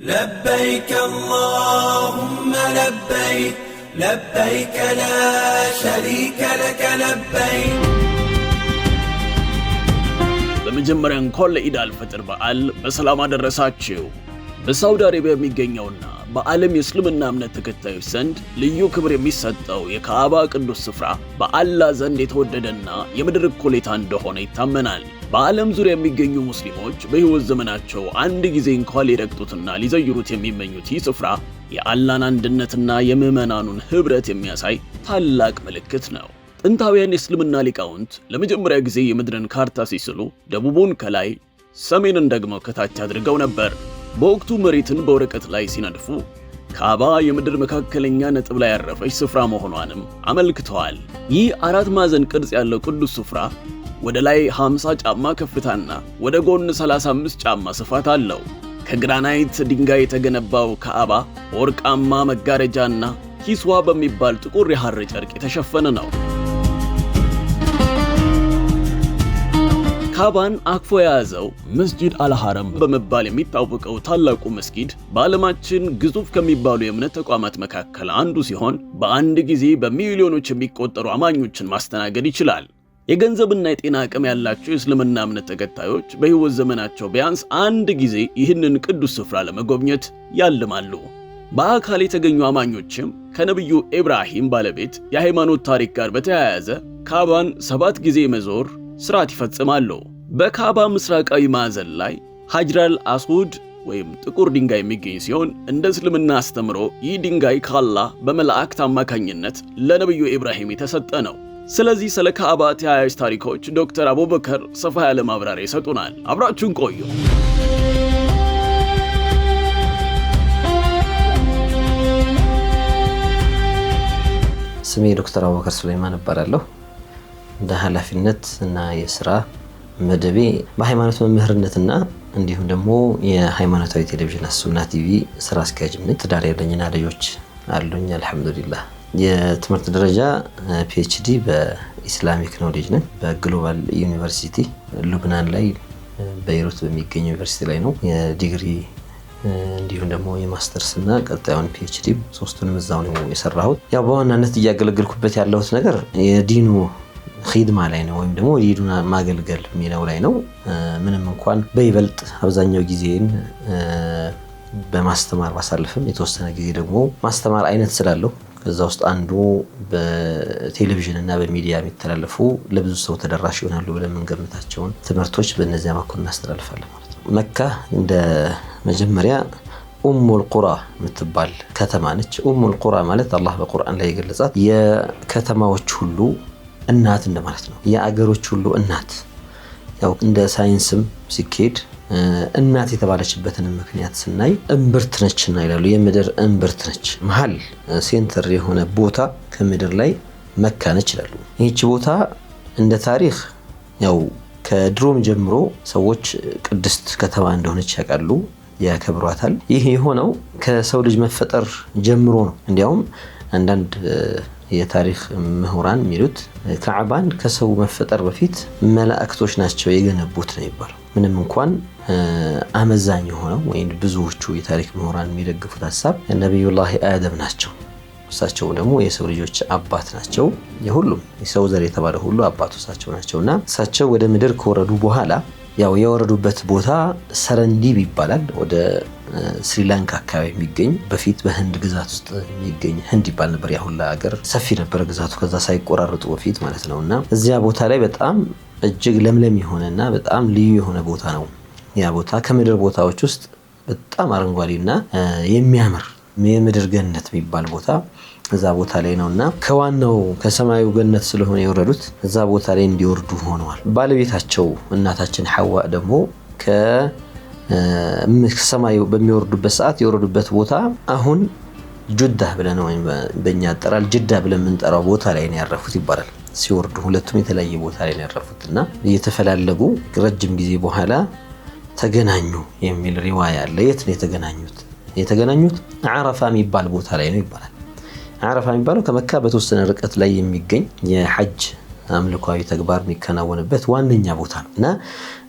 لبيك اللهم لبيك لبيك لا شريك لك لبيك በመጀመሪያ እንኳን ለኢድ አልፈጥር በዓል በሰላም አደረሳችሁ። በሳውዲ አረቢያ የሚገኘውና በዓለም የእስልምና እምነት ተከታዮች ዘንድ ልዩ ክብር የሚሰጠው የካዕባ ቅዱስ ስፍራ በአላህ ዘንድ የተወደደና የምድር እኩሌታ እንደሆነ ይታመናል። በዓለም ዙሪያ የሚገኙ ሙስሊሞች በሕይወት ዘመናቸው አንድ ጊዜ እንኳን ሊረግጡትና ሊዘይሩት የሚመኙት ይህ ስፍራ የአላህን አንድነትና የምዕመናኑን ኅብረት የሚያሳይ ታላቅ ምልክት ነው። ጥንታውያን የእስልምና ሊቃውንት ለመጀመሪያ ጊዜ የምድርን ካርታ ሲስሉ ደቡቡን ከላይ ሰሜንን ደግሞ ከታች አድርገው ነበር። በወቅቱ መሬትን በወረቀት ላይ ሲነድፉ ካዕባ የምድር መካከለኛ ነጥብ ላይ ያረፈች ስፍራ መሆኗንም አመልክተዋል። ይህ አራት ማዕዘን ቅርጽ ያለው ቅዱስ ስፍራ ወደ ላይ 50 ጫማ ከፍታና ወደ ጎን 35 ጫማ ስፋት አለው። ከግራናይት ድንጋይ የተገነባው ካዕባ በወርቃማ መጋረጃና ኪስዋ በሚባል ጥቁር የሐር ጨርቅ የተሸፈነ ነው። ካዕባን አቅፎ የያዘው መስጂድ አልሐረም በመባል የሚታወቀው ታላቁ መስጊድ በዓለማችን ግዙፍ ከሚባሉ የእምነት ተቋማት መካከል አንዱ ሲሆን በአንድ ጊዜ በሚሊዮኖች የሚቆጠሩ አማኞችን ማስተናገድ ይችላል። የገንዘብና የጤና አቅም ያላቸው የእስልምና እምነት ተከታዮች በሕይወት ዘመናቸው ቢያንስ አንድ ጊዜ ይህንን ቅዱስ ስፍራ ለመጎብኘት ያልማሉ። በአካል የተገኙ አማኞችም ከነቢዩ ኢብራሂም ባለቤት የሃይማኖት ታሪክ ጋር በተያያዘ ካዕባን 7 ጊዜ መዞር ሥርዓት ይፈጽማሉ። በካዕባ ምስራቃዊ ማዕዘን ላይ ሐጅረል አስወድ ወይም ጥቁር ድንጋይ የሚገኝ ሲሆን እንደ እስልምና አስተምሮ ይህ ድንጋይ ከአላህ በመላእክት አማካኝነት ለነቢዩ ኢብራሂም የተሰጠ ነው። ስለዚህ ስለ ካዕባ ተያያዥ ታሪኮች ዶክተር አቡበከር ሰፋ ያለ ማብራሪያ ይሰጡናል። አብራችሁን ቆዩ። ስሜ ዶክተር አቡበከር ሱለይማን እባላለሁ። እንደ ኃላፊነት እና የሥራ መደቤ በሃይማኖት መምህርነትና እንዲሁም ደግሞ የሃይማኖታዊ ቴሌቪዥን ሱና ቲቪ ስራ አስኪያጅ ነኝ። ትዳር ያለኝና ልጆች አሉኝ አልሐምዱሊላህ። የትምህርት ደረጃ ፒኤችዲ በኢስላሚክ ኖሌጅ ነኝ በግሎባል ዩኒቨርሲቲ ሉብናን ላይ በቤይሩት በሚገኝ ዩኒቨርሲቲ ላይ ነው። የዲግሪ እንዲሁም ደግሞ የማስተርስ እና ቀጣዩን ፒኤችዲ ሶስቱንም እዛው ነው የሰራሁት። ያው በዋናነት እያገለገልኩበት ያለሁት ነገር የዲኑ ኺድማ ላይ ነው ወይም ደግሞ ዲኑን ማገልገል የሚለው ላይ ነው። ምንም እንኳን በይበልጥ አብዛኛው ጊዜን በማስተማር ባሳልፍም የተወሰነ ጊዜ ደግሞ ማስተማር አይነት ስላለው ከዛ ውስጥ አንዱ በቴሌቪዥን እና በሚዲያ የሚተላለፉ ለብዙ ሰው ተደራሽ ይሆናሉ ብለን የምንገምታቸውን ትምህርቶች በእነዚያ በኩል እናስተላልፋለን ማለት ነው። መካ እንደ መጀመሪያ ኡሙል ቁራ የምትባል ከተማ ነች። ኡሙል ቁራ ማለት አላህ በቁርአን ላይ የገለጻት የከተማዎች ሁሉ እናት እንደማለት ነው። የአገሮች ሁሉ እናት። ያው እንደ ሳይንስም ሲኬድ እናት የተባለችበትን ምክንያት ስናይ እምብርት ነችና ይላሉ። የምድር እምብርት ነች። መሃል ሴንተር የሆነ ቦታ ከምድር ላይ መካ ነች ይላሉ። ይህች ቦታ እንደ ታሪክ ያው ከድሮም ጀምሮ ሰዎች ቅድስት ከተማ እንደሆነች ያውቃሉ፣ ያከብሯታል። ይህ የሆነው ከሰው ልጅ መፈጠር ጀምሮ ነው። እንዲያውም አንዳንድ የታሪክ ምሁራን የሚሉት ካዕባን ከሰው መፈጠር በፊት መላእክቶች ናቸው የገነቡት ነው ይባላል። ምንም እንኳን አመዛኝ ሆነው ወይም ብዙዎቹ የታሪክ ምሁራን የሚደግፉት ሐሳብ ነብዩላህ አደም ናቸው። እሳቸው ደግሞ የሰው ልጆች አባት ናቸው። የሁሉም የሰው ዘር የተባለ ሁሉ አባቱ እሳቸው ናቸውና እሳቸው ወደ ምድር ከወረዱ በኋላ ያው የወረዱበት ቦታ ሰረንዲብ ይባላል። ወደ ስሪላንካ አካባቢ የሚገኝ በፊት በህንድ ግዛት ውስጥ የሚገኝ ህንድ ይባል ነበር። ያሁላ ሀገር ሰፊ ነበር ግዛቱ ከዛ ሳይቆራረጡ በፊት ማለት ነውና እዚያ ቦታ ላይ በጣም እጅግ ለምለም የሆነና በጣም ልዩ የሆነ ቦታ ነው። ያ ቦታ ከምድር ቦታዎች ውስጥ በጣም አረንጓዴና የሚያምር የምድር ገነት የሚባል ቦታ እዛ ቦታ ላይ ነውና ከዋናው ከሰማዩ ገነት ስለሆነ የወረዱት እዛ ቦታ ላይ እንዲወርዱ ሆነዋል። ባለቤታቸው እናታችን ሐዋ ደግሞ ከሰማዩ በሚወርዱበት ሰዓት የወረዱበት ቦታ አሁን ጁዳ ብለን ወይም በእኛ አጠራር ጅዳ ብለን የምንጠራው ቦታ ላይ ነው ያረፉት ይባላል። ሲወርዱ ሁለቱም የተለያየ ቦታ ላይ ነው ያረፉትና እየተፈላለጉ ረጅም ጊዜ በኋላ ተገናኙ የሚል ሪዋያ አለ። የት ነው የተገናኙት? አረፋ የሚባል ቦታ ላይ ነው ይባላል። አረፋ የሚባለው ከመካ በተወሰነ ርቀት ላይ የሚገኝ የሐጅ አምልኮዊ ተግባር የሚከናወንበት ዋነኛ ቦታ ነው እና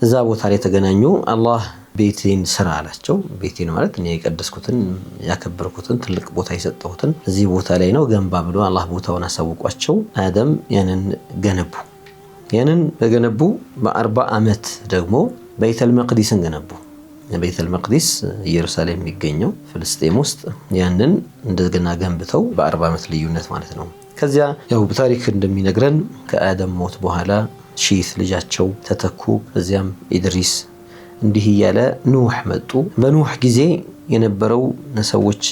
እዛ ቦታ ላይ ተገናኙ። አላህ ቤቴን ስራ አላቸው። ቤቴን ማለት እኔ የቀደስኩትን ያከበርኩትን ትልቅ ቦታ የሰጠሁትን እዚህ ቦታ ላይ ነው ገንባ ብሎ አላህ ቦታውን አሳውቋቸው አደም ያንን ገነቡ። ያንን በገነቡ በ40 ዓመት ደግሞ በይተል መቅዲስን ገነቡ። በይተል መቅዲስ ኢየሩሳሌም የሚገኘው ፍልስጤም ውስጥ ያንን እንደገና ገንብተው በ40 ዓመት ልዩነት ማለት ነው። ከዚያ ያው በታሪክ እንደሚነግረን ከአደም ሞት በኋላ ሺት ልጃቸው ተተኩ። ከዚያም ኢድሪስ እንዲህ እያለ ኑህ መጡ። በኑህ ጊዜ የነበረው ሰዎች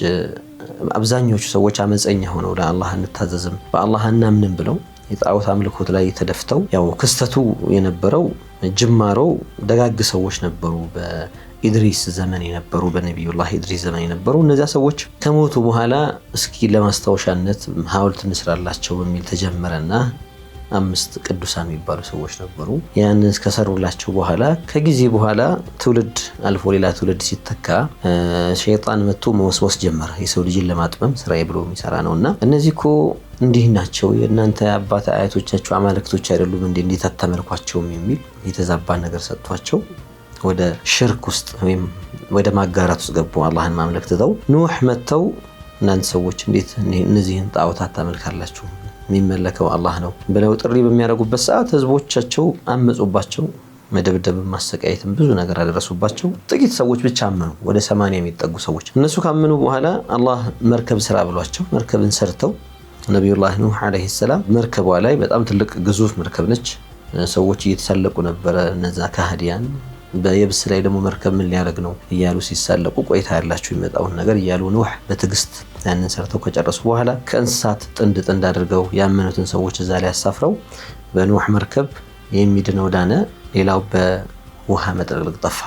አብዛኞቹ ሰዎች አመፀኛ ሆነው ለአላህ እንታዘዝም በአላህ እናምንም ብለው የጣዖት አምልኮት ላይ ተደፍተው ያው ክስተቱ የነበረው ጅማሮ ደጋግ ሰዎች ነበሩ። በኢድሪስ ዘመን የነበሩ በነቢዩላህ ኢድሪስ ዘመን የነበሩ እነዚያ ሰዎች ከሞቱ በኋላ እስኪ ለማስታወሻነት ሐውልት እንስራላቸው በሚል ተጀመረና 5 ቅዱሳን የሚባሉ ሰዎች ነበሩ። ያንን ከሰሩላቸው በኋላ ከጊዜ በኋላ ትውልድ አልፎ ሌላ ትውልድ ሲተካ ሸይጣን መጥቶ መወስወስ ጀመረ። የሰው ልጅን ለማጥመም ስራዬ ብሎ የሚሰራ ነውና እነዚህ እኮ እንዲህ ናቸው የእናንተ አባት አያቶቻችሁ አማልክቶች አይደሉም እንዴት አታመልኳቸውም የሚል የተዛባ ነገር ሰጥቷቸው ወደ ሽርክ ውስጥ ወይም ወደ ማጋራት ውስጥ ገቡ። አላህን ማምለክ ትተው ኑህ መተው እናንተ ሰዎች እንዴት እነዚህን ጣዖታት ታመልካላችሁ የሚመለከው አላህ ነው ብለው ጥሪ በሚያደርጉበት ሰዓት ህዝቦቻቸው አመጹባቸው። መደብደብ ማሰቃየትም ብዙ ነገር አደረሱባቸው። ጥቂት ሰዎች ብቻ አመኑ፣ ወደ 80 የሚጠጉ ሰዎች። እነሱ ካመኑ በኋላ አላህ መርከብ ስራ ብሏቸው መርከብን ሰርተው ነቢዩላህ ኑህ አለይሂ ሰላም መርከቧ ላይ በጣም ትልቅ ግዙፍ መርከብ ነች። ሰዎች እየተሳለቁ ነበረ እነዛ ካህዲያን። በየብስ ላይ ደግሞ መርከብ ምን ሊያደርግ ነው እያሉ ሲሳለቁ ቆይታ ያላችሁ የሚመጣውን ነገር እያሉ ኑህ በትዕግስት ያንን ሰርተው ከጨረሱ በኋላ ከእንስሳት ጥንድ አድርገው ያመኑትን ሰዎች እዛ ላይ አሳፍረው በኑህ መርከብ የሚድነው ዳነ፣ ሌላው በውሃ መጥለቅለቅ ጠፋ።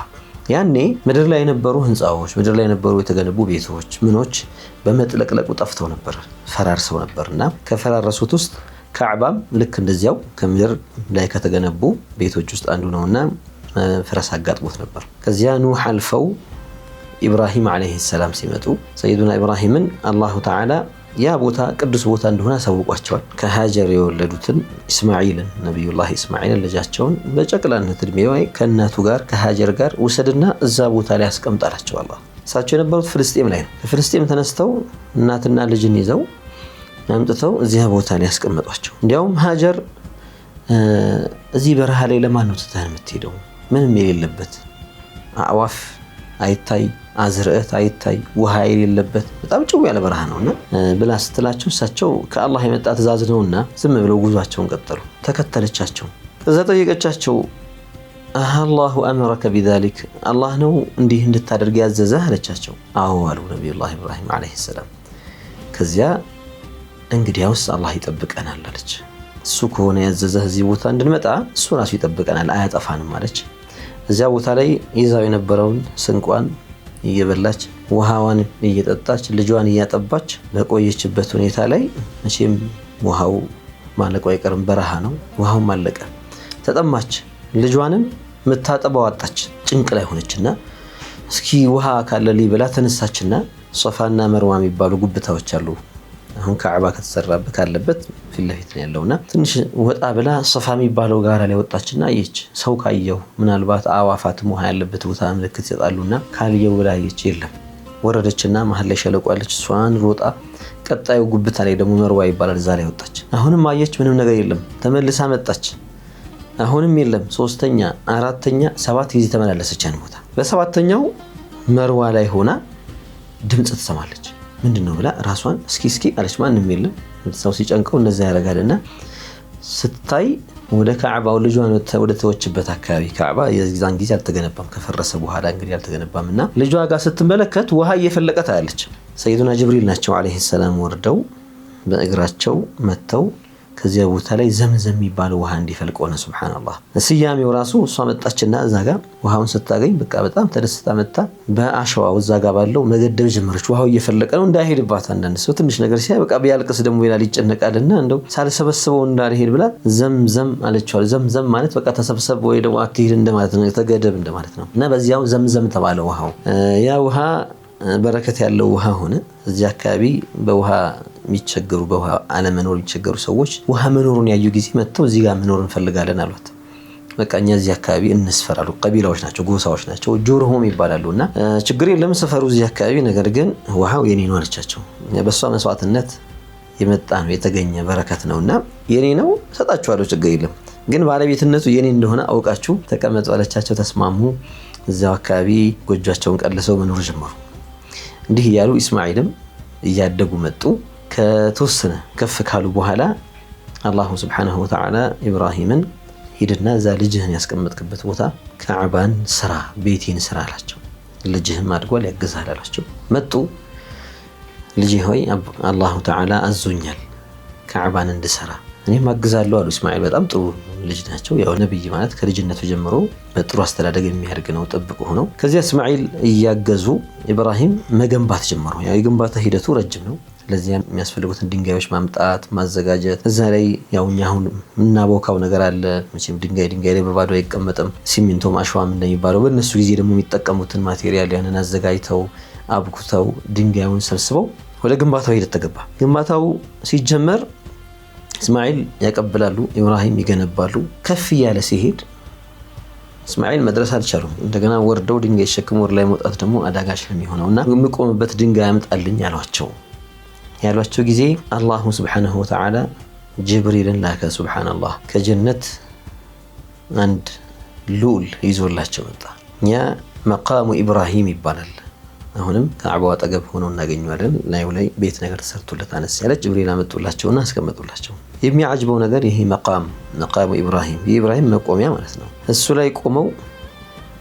ያኔ ምድር ላይ የነበሩ ህንፃዎች፣ ምድር ላይ የነበሩ የተገነቡ ቤቶች ምኖች በመጥለቅለቁ ጠፍተው ነበር፣ ፈራርሰው ነበርና ከፈራረሱት ውስጥ ካዕባም ልክ እንደዚያው ከምድር ላይ ከተገነቡ ቤቶች ውስጥ አንዱ ነውና ፍረስ አጋጥሞት ነበር። ከዚያ ኑህ አልፈው ኢብራሂም አለይሂ ሰላም ሲመጡ ሰይዱና ኢብራሂምን አላሁ ተዓላ ያ ቦታ ቅዱስ ቦታ እንደሆነ አሳውቋቸዋል። ከሃጀር የወለዱትን ኢስማዒልን ነቢዩላህ ኢስማዒልን ልጃቸውን በጨቅላነት እድሜው ከእናቱ ጋር ከሃጀር ጋር ውሰድና እዛ ቦታ ላይ አስቀምጣላቸው አላህ። እሳቸው የነበሩት ፍልስጤም ላይ ነው። ከፍልስጤም ተነስተው እናትና ልጅን ይዘው አምጥተው እዚያ ቦታ ላይ ያስቀመጧቸው። እንዲያውም ሃጀር እዚህ በረሃ ላይ ለማን ነው ትተህ የምትሄደው? ምንም የሌለበት አዕዋፍ አይታይ፣ አዝርዕት አይታይ፣ ውሃ የሌለበት በጣም ጭው ያለ በረሃ ነውና ብላ ስትላቸው እሳቸው ከአላህ የመጣ ትእዛዝ ነውና ዝም ብለው ጉዟቸውን ቀጠሉ። ተከተለቻቸው። እዛ ጠየቀቻቸው፣ አላሁ አመረከ ቢዛሊክ አላህ ነው እንዲህ እንድታደርግ ያዘዘህ አለቻቸው። አዎ አሉ ነቢዩላህ ኢብራሂም አለይሂ ሰላም። ከዚያ እንግዲያውስ አላህ ይጠብቀናል አለች። እሱ ከሆነ ያዘዘህ እዚህ ቦታ እንድንመጣ እሱ ራሱ ይጠብቀናል አያጠፋንም አለች። እዚያ ቦታ ላይ ይዛው የነበረውን ስንቋን እየበላች ውሃዋን እየጠጣች ልጇን እያጠባች በቆየችበት ሁኔታ ላይ መቼም ውሃው ማለቁ አይቀርም፣ በረሃ ነው። ውሃውም አለቀ። ተጠማች። ልጇንም ምታጠባው አጣች። ጭንቅ ላይ ሆነችና እስኪ ውሃ ካለልኝ ብላ ተነሳችና ሶፋና መርዋ የሚባሉ ጉብታዎች አሉ አሁን ካዕባ ከተሰራበት ካለበት ፊት ለፊት ነው ያለውና ትንሽ ወጣ ብላ ሶፋ የሚባለው ጋራ ላይ ወጣችና አየች። ሰው ካየው ምናልባት አዋፋትም ውሃ ያለበት ቦታ ምልክት ይሰጣሉና ካልየው ብላ አየች። የለም። ወረደችና መሀል ላይ ሸለቆ አለች። እሷን ሮጣ ቀጣዩ ጉብታ ላይ ደግሞ መርዋ ይባላል እዛ ላይ ወጣች። አሁንም አየች፣ ምንም ነገር የለም። ተመልሳ መጣች። አሁንም የለም። 3ኛ 4ኛ 7 ጊዜ ተመላለሰች ያን ቦታ። በሰባተኛው መርዋ ላይ ሆና ድምጽ ትሰማለች። ምንድነው ብላ ራሷን እስኪ አለች። ማንም የለም። ሰው ሲጨንቀው እንደዛ ያደርጋልና ስታይ ወደ ካዕባው ልጇን ወደ ተወችበት አካባቢ ካዕባ የዛን ጊዜ አልተገነባም፣ ከፈረሰ በኋላ እንግዲህ አልተገነባምና ልጇ ጋር ስትመለከት ውሃ እየፈለቀ ታያለች። ሰይዱና ጅብሪል ናቸው አለይሂ ሰላም ወርደው በእግራቸው መተው ከዚያ ቦታ ላይ ዘምዘም የሚባለው ውሃ እንዲፈልቅ ሆነ። ሱብሃንአላህ። ስያሜው ራሱ እሷ መጣችና እዛ ጋር ውሃውን ስታገኝ በቃ በጣም ተደስታ መጣ። በአሸዋው እዛ ጋር ባለው መገደብ ጀመረች። ውሃው እየፈለቀ ነው እንዳይሄድባት። አንዳንድ ሰው ትንሽ ነገር ሲያይ በቃ ቢያልቅስ ደግሞ ይላል ይጨነቃልና እንደው ሳልሰበስበው እንዳልሄድ ብላ ዘምዘም አለችዋል። ዘምዘም ማለት በቃ ተሰብሰብ ወይ ደግሞ አትሄድ እንደማለት ነው፣ ተገደብ እንደማለት ነው። እና በዚያው ዘምዘም ተባለ ውሃው። ያ ውሃ በረከት ያለው ውሃ ሆነ። እዚህ አካባቢ በውሃ የሚቸገሩ በውሃ አለመኖር የሚቸገሩ ሰዎች ውሃ መኖሩን ያዩ ጊዜ መጥተው እዚህ ጋር መኖር እንፈልጋለን አሏት። በቃ እኛ እዚህ አካባቢ እንስፈራሉ። ቀቢላዎች ናቸው፣ ጎሳዎች ናቸው፣ ጁርሁም ይባላሉና ችግር የለም ሰፈሩ እዚህ አካባቢ፣ ነገር ግን ውሃው የኔ ነው አለቻቸው። በሷ መስዋዕትነት የመጣ ነው የተገኘ በረከት ነውና የኔ ነው ሰጣችኋለሁ፣ ችግር የለም ግን ባለቤትነቱ የኔ እንደሆነ አውቃችሁ ተቀመጡ አለቻቸው። ተስማሙ። እዛው አካባቢ ጎጆአቸውን ቀልሰው መኖር ጀመሩ። እንዲህ እያሉ ኢስማኤልም እያደጉ መጡ። ከተወሰነ ከፍ ካሉ በኋላ አላሁ ሱብሓነሁ ወተዓላ ኢብራሂምን ሂድና እዛ ልጅህን ያስቀመጥክበት ቦታ ካዕባን ስራ፣ ቤቴን ስራ አላቸው። ልጅህም አድጓል ያግዛል አላቸው። መጡ። ልጄ ሆይ አላሁ ተዓላ አዞኛል ካዕባን እንድሰራ እኔም አግዛለሁ አሉ። ኢስማኤል በጣም ጥሩ ልጅ ናቸው። ያው ነብይ ማለት ከልጅነቱ ጀምሮ በጥሩ አስተዳደግ የሚያድግ ነው፣ ጥብቅ ሆነው። ከዚያ እስማኤል እያገዙ ኢብራሂም መገንባት ጀመሩ። ያው የግንባታ ሂደቱ ረጅም ነው። ለዚያ የሚያስፈልጉትን ድንጋዮች ማምጣት፣ ማዘጋጀት። እዛ ላይ ያው እኛ አሁን የምናቦካው ነገር አለ። መቼም ድንጋይ ላይ በባዶ አይቀመጥም። ሲሚንቶም አሸዋም እንደሚባለው በእነሱ ጊዜ ደግሞ የሚጠቀሙትን ማቴሪያል ያንን አዘጋጅተው አብኩተው ድንጋዩን ሰብስበው ወደ ግንባታው ሂደት ተገባ። ግንባታው ሲጀመር እስማኤል ያቀብላሉ፣ ኢብራሂም ይገነባሉ። ከፍ እያለ ሲሄድ እስማኤል መድረስ አልቻሉም። እንደገና ወርደው ድንጋይ ሸክም ወር ላይ መውጣት ደግሞ አዳጋች ነው የሚሆነውና የምቆምበት ድንጋይ ያምጣልኝ ያሏቸው ጊዜ አላሁ ሱብሓነሁ ወተዓላ ጅብሪልን ላከ። ሱብሓነላህ ከጀነት አንድ ሉል ይዞላቸው መጣ። ያ መቃሙ ኢብራሂም ይባላል። አሁንም ከአዕባው አጠገብ ሆኖ እናገኘዋለን። ላዩ ላይ ቤት ነገር ተሰርቶለት አነስ ያለች ጅብሪል አመጡላቸውና አስቀመጡላቸው። የሚያጅበው ነገር ይሄ መቃሙ ኢብራሂም የኢብራሂም መቆሚያ ማለት ነው። እሱ ላይ ቆመው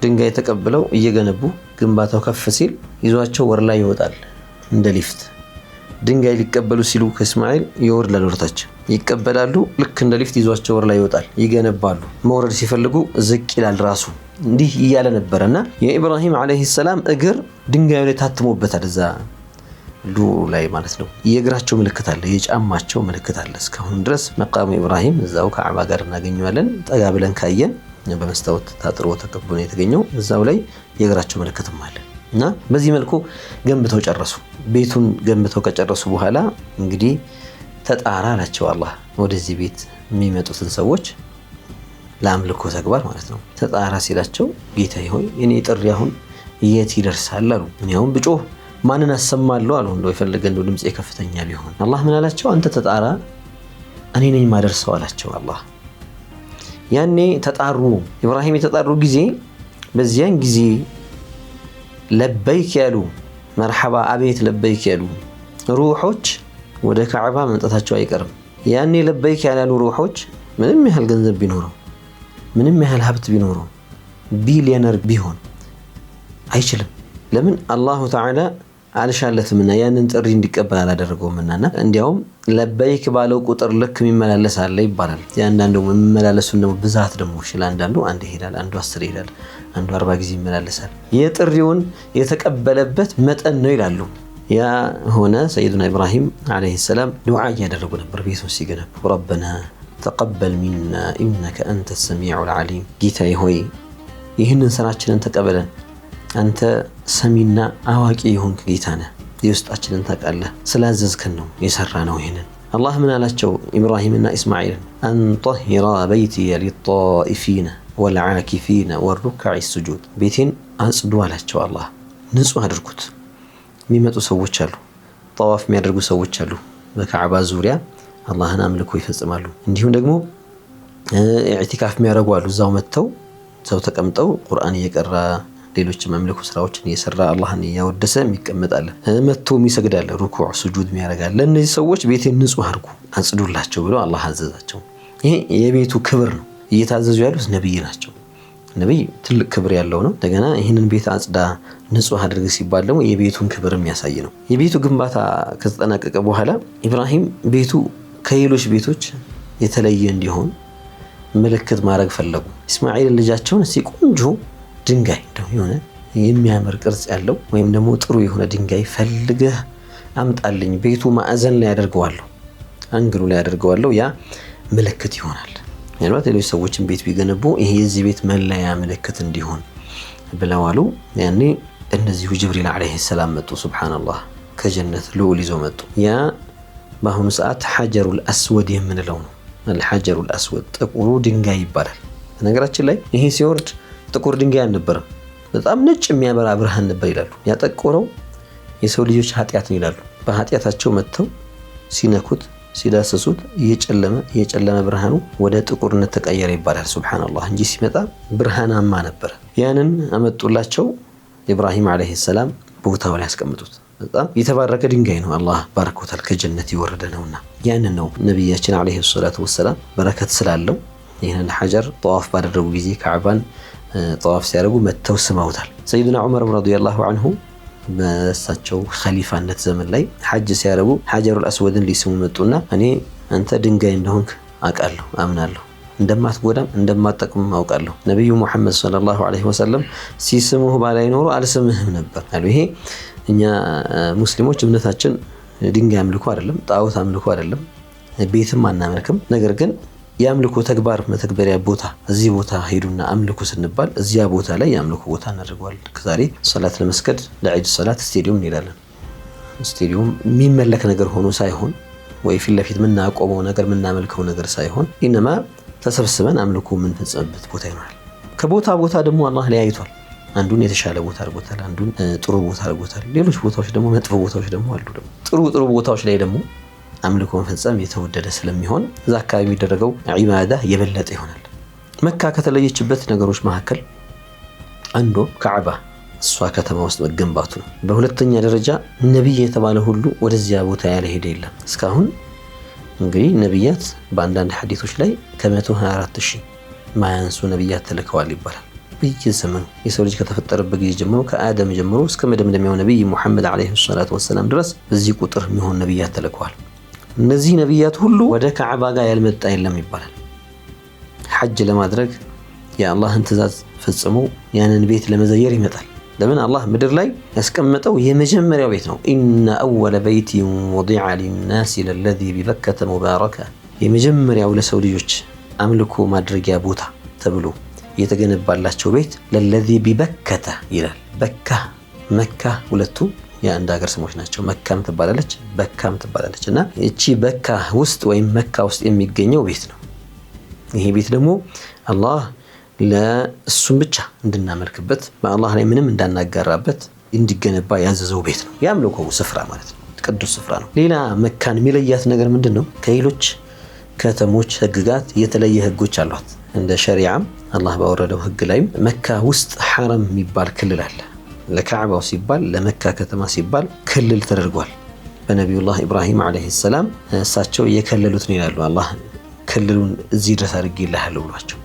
ድንጋይ ተቀብለው እየገነቡ ግንባታው ከፍ ሲል ይዟቸው ወር ላይ ይወጣል እንደ ሊፍት። ድንጋይ ሊቀበሉ ሲሉ ከእስማኤል ይወርዳል ወርታች፣ ይቀበላሉ። ልክ እንደ ሊፍት ይዟቸው ወር ላይ ይወጣል፣ ይገነባሉ። መውረድ ሲፈልጉ ዝቅ ይላል ራሱ። እንዲህ እያለ ነበረና የኢብራሂም አለይሂ ሰላም እግር ድንጋዩ ላይ ታትሞበታል። እዛ ሉ ላይ ማለት ነው። የእግራቸው ምልክት አለ፣ የጫማቸው ምልክት አለ። እስካሁን ድረስ መቃሙ ኢብራሂም እዛው ከአዕባ ጋር እናገኘዋለን። ጠጋ ብለን ካየን በመስታወት ታጥሮ ተከቦ ነው የተገኘው። እዛው ላይ የእግራቸው ምልክትም አለ እና በዚህ መልኩ ገንብተው ጨረሱ። ቤቱን ገንብተው ከጨረሱ በኋላ እንግዲህ ተጣራ አላቸው አላህ ወደዚህ ቤት የሚመጡትን ሰዎች ለአምልኮ ተግባር ማለት ነው። ተጣራ ሲላቸው ጌታዬ ሆይ እኔ ጥሪ አሁን የት ይደርሳል አሉ። እኔ አሁን ብጮህ ማንን አሰማለሁ አሉ። እንደው የፈለገ እንደው ድምጽ ከፍተኛ ቢሆን አላህ ምን አላቸው? አንተ ተጣራ እኔ ነኝ ማደርሰው አላቸው አላህ። ያኔ ተጣሩ። ኢብራሂም የተጣሩ ጊዜ በዚያን ጊዜ ለበይክ ያሉ መርሐባ አቤት ለበይክ ያሉ ሩሖች ወደ ካዕባ መምጣታቸው አይቀርም። ያኔ ለበይክ ያላሉ ሩሖች ምንም ያህል ገንዘብ ቢኖረው፣ ምንም ያህል ሀብት ቢኖረው፣ ቢሊየነር ቢሆን አይችልም። ለምን? አላሁ ተዓላ አልሻለትምና ያንን ጥሪ እንዲቀበል አላደረገውምና። እንዲያውም ለበይክ ባለው ቁጥር ልክ የሚመላለስ አለ ይባላል። ያንዳንዱ የሚመላለሱን ደግሞ ብዛት ደግሞ ይችላል። አንዳንዱ አንድ ይሄዳል፣ አንዱ 10 ይሄዳል፣ አንዱ 40 ጊዜ ይመላለሳል። የጥሪውን የተቀበለበት መጠን ነው ይላሉ። ያ ሆነ ሰይዱና ኢብራሂም አለይሂ ሰላም ዱዓ እያደረጉ ነበር ቤቱን ሲገነቡ። ረበና ተቀበል ሚና ኢነከ አንተ ሰሚዑል ዓሊም፣ ጌታዬ ሆይ ይህንን ስራችንን ተቀበለን፣ አንተ ሰሚና አዋቂ የሆንክ ጌታ ነህ፣ የውስጣችንን ታውቃለህ፣ ስላዘዝከን ነው የሰራ ነው። ይህንን አላህ ምን አላቸው ኢብራሂምና ኢስማኤልን? አንጠሂራ በይቲየ ሊጣኢፊነ ወልዓኪፊነ ወሩክዕ ሱጁድ፣ ቤቴን አጽዱ አላቸው አላህ። ንጹህ አድርጉት። የሚመጡ ሰዎች አሉ፣ ጠዋፍ የሚያደርጉ ሰዎች አሉ፣ በካዕባ ዙሪያ አላህን አምልኮ ይፈጽማሉ። እንዲሁም ደግሞ ኢዕቲካፍ የሚያደርጉ አሉ። እዛው መጥተው እዛው ተቀምጠው ቁርአን እየቀራ ሌሎች አምልኮ ስራዎችን እየሰራ አላህን እያወደሰ የሚቀመጣል። መጥቶ የሚሰግዳል፣ ሩኩዕ ሱጁድ የሚያደርጋል። ለእነዚህ ሰዎች ቤቴን ንጹህ አድርጉ አጽዱላቸው ብሎ አላህ አዘዛቸው። ይሄ የቤቱ ክብር ነው። እየታዘዙ ያሉት ነብይ ናቸው። ነብይ ትልቅ ክብር ያለው ነው። እንደገና ይህንን ቤት አጽዳ ንጹህ አድርግ ሲባል ደግሞ የቤቱን ክብር የሚያሳይ ነው። የቤቱ ግንባታ ከተጠናቀቀ በኋላ ኢብራሂም ቤቱ ከሌሎች ቤቶች የተለየ እንዲሆን ምልክት ማድረግ ፈለጉ። ኢስማኤል ልጃቸውን እስቲ ቆንጆ ድንጋይ እንደው የሆነ የሚያምር ቅርጽ ያለው ወይም ደግሞ ጥሩ የሆነ ድንጋይ ፈልገህ አምጣልኝ፣ ቤቱ ማዕዘን ላይ ያደርገዋለሁ፣ አንግሉ ላይ ያደርገዋለሁ፣ ያ ምልክት ይሆናል። ምናልባት ሌሎች ሰዎችን ቤት ቢገነቡ ይሄ የዚህ ቤት መለያ ምልክት እንዲሆን ብለዋሉ። ያኔ እነዚሁ ጅብሪል አለይሂ ሰላም መጡ። ሱብሃንአላህ ከጀነት ልዑል ይዘው መጡ። ያ በአሁኑ ሰዓት ሐጀሩል አስወድ የምንለው ነው። አልሐጀሩል አስወድ ጥቁሩ ድንጋይ ይባላል። ነገራችን ላይ ይሄ ሲወርድ ጥቁር ድንጋይ አልነበረም፣ በጣም ነጭ የሚያበራ ብርሃን ነበር ይላሉ። ያጠቆረው የሰው ልጆች ኃጢአት ነው ይላሉ። በኃጢአታቸው መጥተው ሲነኩት ሲዳሰሱት እየጨለመ ብርሃኑ ወደ ጥቁርነት ተቀየረ ይባላል። ሱብሃንአላህ እንጂ ሲመጣ ብርሃናማ ነበር። ያንን አመጡላቸው። ኢብራሂም አለይሂ ሰላም ቦታው ላይ ያስቀምጡት። በጣም የተባረከ ድንጋይ ነው፣ አላህ ባርኮታል፣ ከጀነት የወረደ ነውና ያንን ነው ነብያችን አለይሂ ሰላቱ ወሰላም በረከት ስላለው ይህንን ሐጀር ጠዋፍ ባደረጉ ጊዜ ካዕባን ጠዋፍ ሲያደርጉ መተው ስመውታል። ሰይድና ዑመር ረዲየላሁ ዐንሁ በእሳቸው ኸሊፋነት ዘመን ላይ ሐጅ ሲያደርጉ ሐጀሩል አስወድን ሊስሙ መጡና እኔ አንተ ድንጋይ እንደሆንክ አውቃለሁ፣ አምናለሁ፣ እንደማትጎዳም እንደማትጠቅምም አውቃለሁ። ነብዩ ሙሐመድ ሰለላሁ ዐለይሂ ወሰለም ሲስሙህ ባላይ ኖሮ አልስምህም ነበር አሉ። ይሄ እኛ ሙስሊሞች እምነታችን ድንጋይ አምልኮ አይደለም፣ ጣዖት አምልኮ አይደለም፣ ቤትም አናመልክም። ነገር ግን የአምልኮ ተግባር መተግበሪያ ቦታ እዚህ ቦታ ሄዱና አምልኮ ስንባል እዚያ ቦታ ላይ የአምልኮ ቦታ እናደርገዋለን። ከዛሬ ሶላት ለመስገድ ለዒድ ሶላት ስቴዲየም እንሄዳለን። ስቴዲየም የሚመለክ ነገር ሆኖ ሳይሆን ወይ ፊት ለፊት የምናቆመው ነገር የምናመልከው ነገር ሳይሆን ኢነማ ተሰብስበን አምልኮ የምንፈጽምበት ቦታ ይሆናል። ከቦታ ቦታ ደግሞ አላህ ለያይቷል። አንዱን የተሻለ ቦታ አድርጎታል፣ አንዱን ጥሩ ቦታ አድርጎታል። ሌሎች ቦታዎች ደግሞ መጥፎ ቦታዎች ደግሞ አሉ። ደግሞ ጥሩ ቦታዎች ላይ ደግሞ አምልኮ መፈጸም የተወደደ ስለሚሆን እዛ አካባቢ የሚደረገው ዒባዳ የበለጠ ይሆናል። መካ ከተለየችበት ነገሮች መካከል አንዱ ካዕባ እሷ ከተማ ውስጥ መገንባቱ ነው። በሁለተኛ ደረጃ ነቢይ የተባለ ሁሉ ወደዚያ ቦታ ያልሄደ የለም። እስካሁን እንግዲህ ነቢያት በአንዳንድ ሐዲሶች ላይ ከ124,000 ማያንሱ ነቢያት ተልከዋል ይባላል። በየዘመኑ የሰው ልጅ ከተፈጠረበት ጊዜ ጀምሮ ከአደም ጀምሮ እስከ መደምደሚያው ነቢይ ሙሐመድ ዓለይሂ ሰላቱ ወሰላም ድረስ በዚህ ቁጥር የሚሆን ነቢያት ተልከዋል። እነዚህ ነቢያት ሁሉ ወደ ካዕባ ጋር ያልመጣ የለም ይባላል። ሐጅ ለማድረግ የአላህን ትእዛዝ ፈጽሞ ያንን ቤት ለመዘየር ይመጣል። ለምን አላህ ምድር ላይ ያስቀመጠው የመጀመሪያው ቤት ነው። ኢነ አወለ በይቲን ወዲዐ ሊናስ ለለዚ ቢበከተ ሙባረከ፣ የመጀመሪያው ለሰው ልጆች አምልኮ ማድረጊያ ቦታ ተብሎ የተገነባላቸው ቤት ለለዚ ቢበከተ ይላል። በካ መካ ሁለቱ የአንድ ሀገር ስሞች ናቸው። መካም ትባላለች፣ በካም ትባላለች። እና እቺ በካ ውስጥ ወይም መካ ውስጥ የሚገኘው ቤት ነው። ይሄ ቤት ደግሞ አላህ ለእሱም ብቻ እንድናመልክበት በአላህ ላይ ምንም እንዳናጋራበት እንዲገነባ ያዘዘው ቤት ነው። የአምልኮው ስፍራ ማለት ነው፣ ቅዱስ ስፍራ ነው። ሌላ መካን የሚለያት ነገር ምንድን ነው? ከሌሎች ከተሞች ህግጋት የተለየ ህጎች አሏት። እንደ ሸሪዓም አላህ ባወረደው ህግ ላይም መካ ውስጥ ሐረም የሚባል ክልል አለ። ለካዕባው ሲባል ለመካ ከተማ ሲባል ክልል ተደርጓል። በነቢዩላህ ኢብራሂም ዓለይሂ ሰላም እሳቸው እየከለሉት ነው ይላሉ። አላህ ክልሉን እዚህ ድረስ አድርጌልሃለሁ ብሏቸው።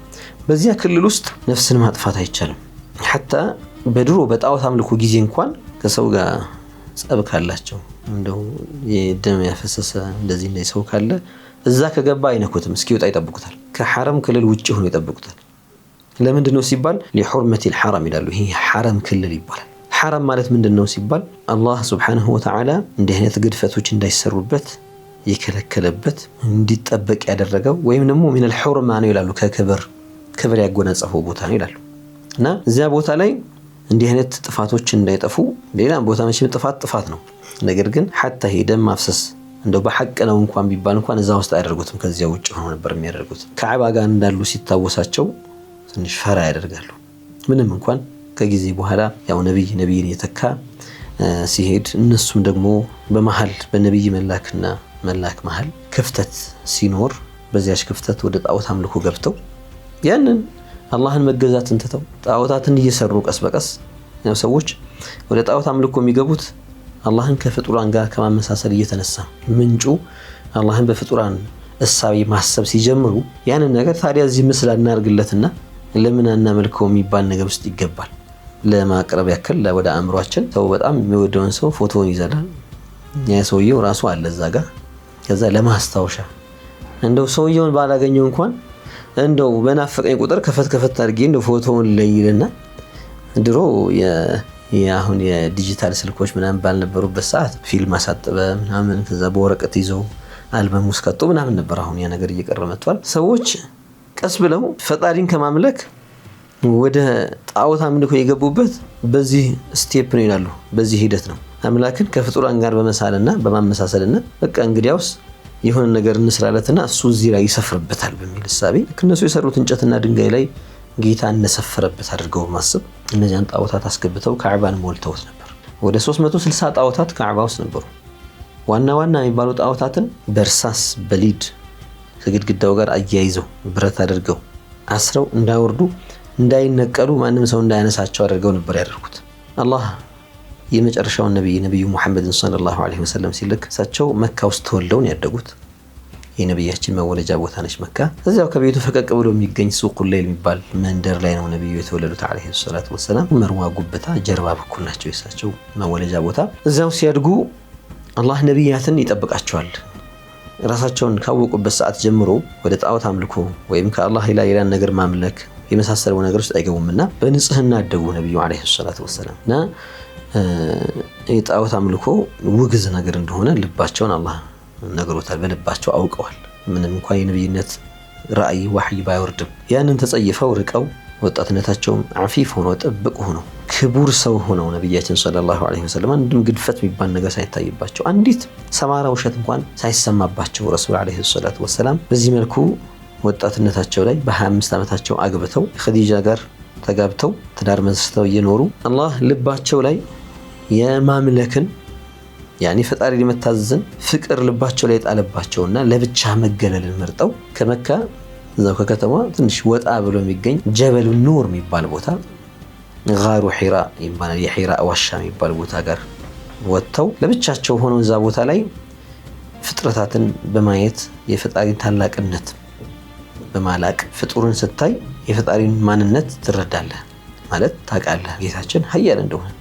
በዚያ ክልል ውስጥ ነፍስን ማጥፋት አይቻልም። ሐታ በድሮ በጣዖት አምልኮ ጊዜ እንኳን ከሰው ጋር ጸብ ካላቸው እንደው የደም ያፈሰሰ እንደዚህ ሰው ካለ እዛ ከገባ አይነኩትም፣ እስኪወጣ ይጠብቁታል። ከሐረም ክልል ውጭ ሆኖ ይጠብቁታል። ለምንድን ነው ሲባል ሊሑርመቲል ሐረም ይላሉ። ይሄ ሐረም ክልል ይባላል። ሐረም ማለት ምንድን ነው ሲባል አላህ ሱብሓነሁ ወተዓላ እንዲህ አይነት ግድፈቶች እንዳይሰሩበት የከለከለበት እንዲጠበቅ ያደረገው ወይም ደግሞ ሚነል ሑርማ ነው ይላሉ። ከክብር ያጎናጸፈው ቦታ ነው ይላሉ። እና እዚያ ቦታ ላይ እንዲህ አይነት ጥፋቶች እንዳይጠፉ፣ ሌላም ቦታ መቼም ጥፋት ነው። ነገር ግን ሐታ ሄደም ማፍሰስ እንደው በሐቅ ነው እንኳን ቢባል እንኳን እዛ ውስጥ አያደርጉትም። ከዚያ ውጭ ሆኖ ነበር የሚያደርጉት። ካዕባ ጋር እንዳሉ ሲታወሳቸው ትንሽ ፈራ ያደርጋሉ። ምንም እንኳን ከጊዜ በኋላ ያው ነብይን የተካ ሲሄድ እነሱም ደግሞ በመሃል በነብይ መላክና መላክ መሃል ክፍተት ሲኖር በዚያች ክፍተት ወደ ጣዖት አምልኮ ገብተው ያንን አላህን መገዛትን ትተው ጣዖታትን እየሰሩ ቀስ በቀስ ያው ሰዎች ወደ ጣዖት አምልኮ የሚገቡት አላህን ከፍጡራን ጋር ከማመሳሰል እየተነሳ ምንጩ አላህን በፍጡራን እሳቤ ማሰብ ሲጀምሩ ያንን ነገር ታዲያ እዚህ ምስል እናርግለትና ለምን አናመልከው የሚባል ነገር ውስጥ ይገባል። ለማቅረብ ያክል ወደ አእምሯችን ሰው በጣም የሚወደውን ሰው ፎቶውን ይዘላል። ያ ሰውየው ራሱ አለ እዛ ጋር። ከዛ ለማስታወሻ እንደው ሰውየውን ባላገኘው እንኳን እንደው በናፈቀኝ ቁጥር ከፈት አድርጌ እንደው ፎቶውን ለይልና ድሮ አሁን የዲጂታል ስልኮች ምናምን ባልነበሩበት ሰዓት ፊልም አሳጥበ ምናምን ከዛ በወረቀት ይዘው አልበም ውስጥ ከቶ ምናምን ነበር። አሁን ያ ነገር እየቀረ መጥቷል። ሰዎች ቀስ ብለው ፈጣሪን ከማምለክ ወደ ጣዖት አምልኮ የገቡበት በዚህ ስቴፕ ነው ይላሉ። በዚህ ሂደት ነው አምላክን ከፍጡራን ጋር በመሳልና በማመሳሰልና በቃ እንግዲያውስ የሆነ ነገር እንስራለትና እሱ እዚህ ላይ ይሰፍርበታል በሚል እሳቤ ከነሱ የሰሩት እንጨትና ድንጋይ ላይ ጌታ እንደሰፈረበት አድርገው ማሰብ እነዚያን ጣዖታት አስገብተው ካዕባን ሞልተውት ነበር። ወደ 360 ጣዖታት ካዕባ ውስጥ ነበሩ። ዋና ዋና የሚባሉ ጣዖታትን በእርሳስ በሊድ ከግድግዳው ጋር አያይዘው ብረት አድርገው አስረው እንዳይወርዱ እንዳይነቀሉ ማንም ሰው እንዳያነሳቸው አድርገው ነበር ያደርጉት። አላህ የመጨረሻውን ነብዩ ሙሐመድን ሰለላሁ ዐለይሂ ወሰለም ሲልክ እሳቸው መካ ውስጥ ተወልደው ያደጉት። የነብያችን መወለጃ ቦታ ነች መካ። እዚያው ከቤቱ ፈቀቅ ብሎ የሚገኝ ሱቁል ለይል የሚባል መንደር ላይ ነው ነብዩ የተወለዱት ዐለይሂ ሰላቱ ወሰላም። መርዋ ጉብታ ጀርባ በኩል ናቸው የእሳቸው መወለጃ ቦታ። እዚያው ሲያድጉ አላህ ነብያትን ይጠብቃቸዋል። ራሳቸውን ካወቁበት ሰዓት ጀምሮ ወደ ጣዖት አምልኮ ወይም ከአላህ ሌላ ነገር ማምለክ የመሳሰለው ነገር ውስጥ አይገቡምና በንጽህና አደጉ ነብዩ ዐለይሂ ሰላቱ ወሰላም። እና የጣዖት አምልኮ ውግዝ ነገር እንደሆነ ልባቸውን አላህ ነገሮታል፣ በልባቸው አውቀዋል። ምንም እንኳን የነብይነት ራእይ ወህይ ባይወርድም ያንን ተጸይፈው ርቀው ወጣትነታቸውም አፊፍ ሆኖ ጥብቅ ሆኖ ክቡር ሰው ሆነው ነብያችን ሰለላሁ ዐለይሂ ወሰለም አንድም ግድፈት የሚባል ነገር ሳይታይባቸው አንዲት ሰማራ ውሸት እንኳን ሳይሰማባቸው ረሱል ዐለይሂ ሰላቱ ወሰላም በዚህ መልኩ ወጣትነታቸው ላይ በ25 ዓመታቸው አግብተው ኸዲጃ ጋር ተጋብተው ትዳር መስርተው እየኖሩ አላህ ልባቸው ላይ የማምለክን ያኒ ፈጣሪ ለመታዘዝን ፍቅር ልባቸው ላይ ጣለባቸውና ለብቻ መገለልን መርጠው ከመካ እዛው ከከተማ ትንሽ ወጣ ብሎ የሚገኝ ጀበል ኑር የሚባል ቦታ ጋሩ ሒራ ይባላል፣ የሒራ ዋሻ የሚባል ቦታ ጋር ወጥተው ለብቻቸው ሆነው እዛ ቦታ ላይ ፍጥረታትን በማየት የፈጣሪን ታላቅነት በማላቅ ፍጡርን ስታይ የፈጣሪን ማንነት ትረዳለህ ማለት ታውቃለህ። ጌታችን ኃያል እንደሆነ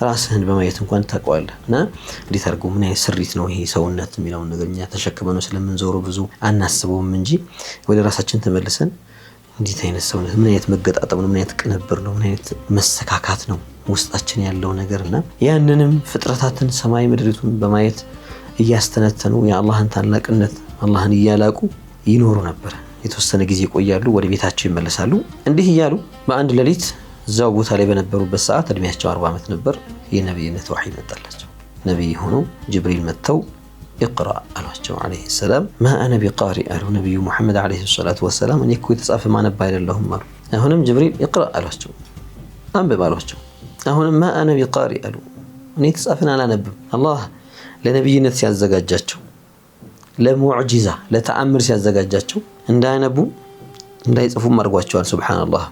ራስህን በማየት እንኳን ታውቀዋለህ። እና እንዴት አድርጎ ምን አይነት ስሪት ነው ይሄ ሰውነት የሚለውን ነገር እኛ ተሸክመነው ስለምንዞረው ብዙ አናስበውም እንጂ ወደ ራሳችን ተመልሰን እንዴት አይነት ሰውነት፣ ምን አይነት መገጣጠም ነው፣ ምን አይነት ቅንብር ነው፣ ምን አይነት መሰካካት ነው ውስጣችን ያለው ነገርና ያንንም ፍጥረታትን ሰማይ ምድሪቱን በማየት እያስተነተኑ የአላህን ታላቅነት አላህን እያላቁ ይኖሩ ነበር። የተወሰነ ጊዜ ይቆያሉ፣ ወደ ቤታቸው ይመለሳሉ። እንዲህ እያሉ በአንድ ሌሊት እዛው ቦታ ላይ በነበሩበት ሰዓት እድሜያቸው 40 ዓመት ነበር። የነብይነት ወህይ መጣላቸው። ነብይ ሆነው ጅብሪል መጥተው اقرأ አሏቸው ዐለይሂ ሰላም። ማ አነ ቢቃሪ አሉ ነብዩ ሙሐመድ ዐለይሂ ሰላቱ ወሰላም። እኔ እኮ የተጻፈ ማነብ አይደለሁም አሉ። አሁንም ጅብሪል اقرأ አሏቸው፣ አንብብ አሏቸው። አሁንም ማ አነ ቢቃሪ አሉ፣ እኔ የተጻፈን አላነብም። አላህ ለነብይነት ሲያዘጋጃቸው ለሙዕጂዛ ለተአምር ሲያዘጋጃቸው እንዳያነቡ እንዳይጽፉም አድርጓቸዋል። ሱብሃንአላህ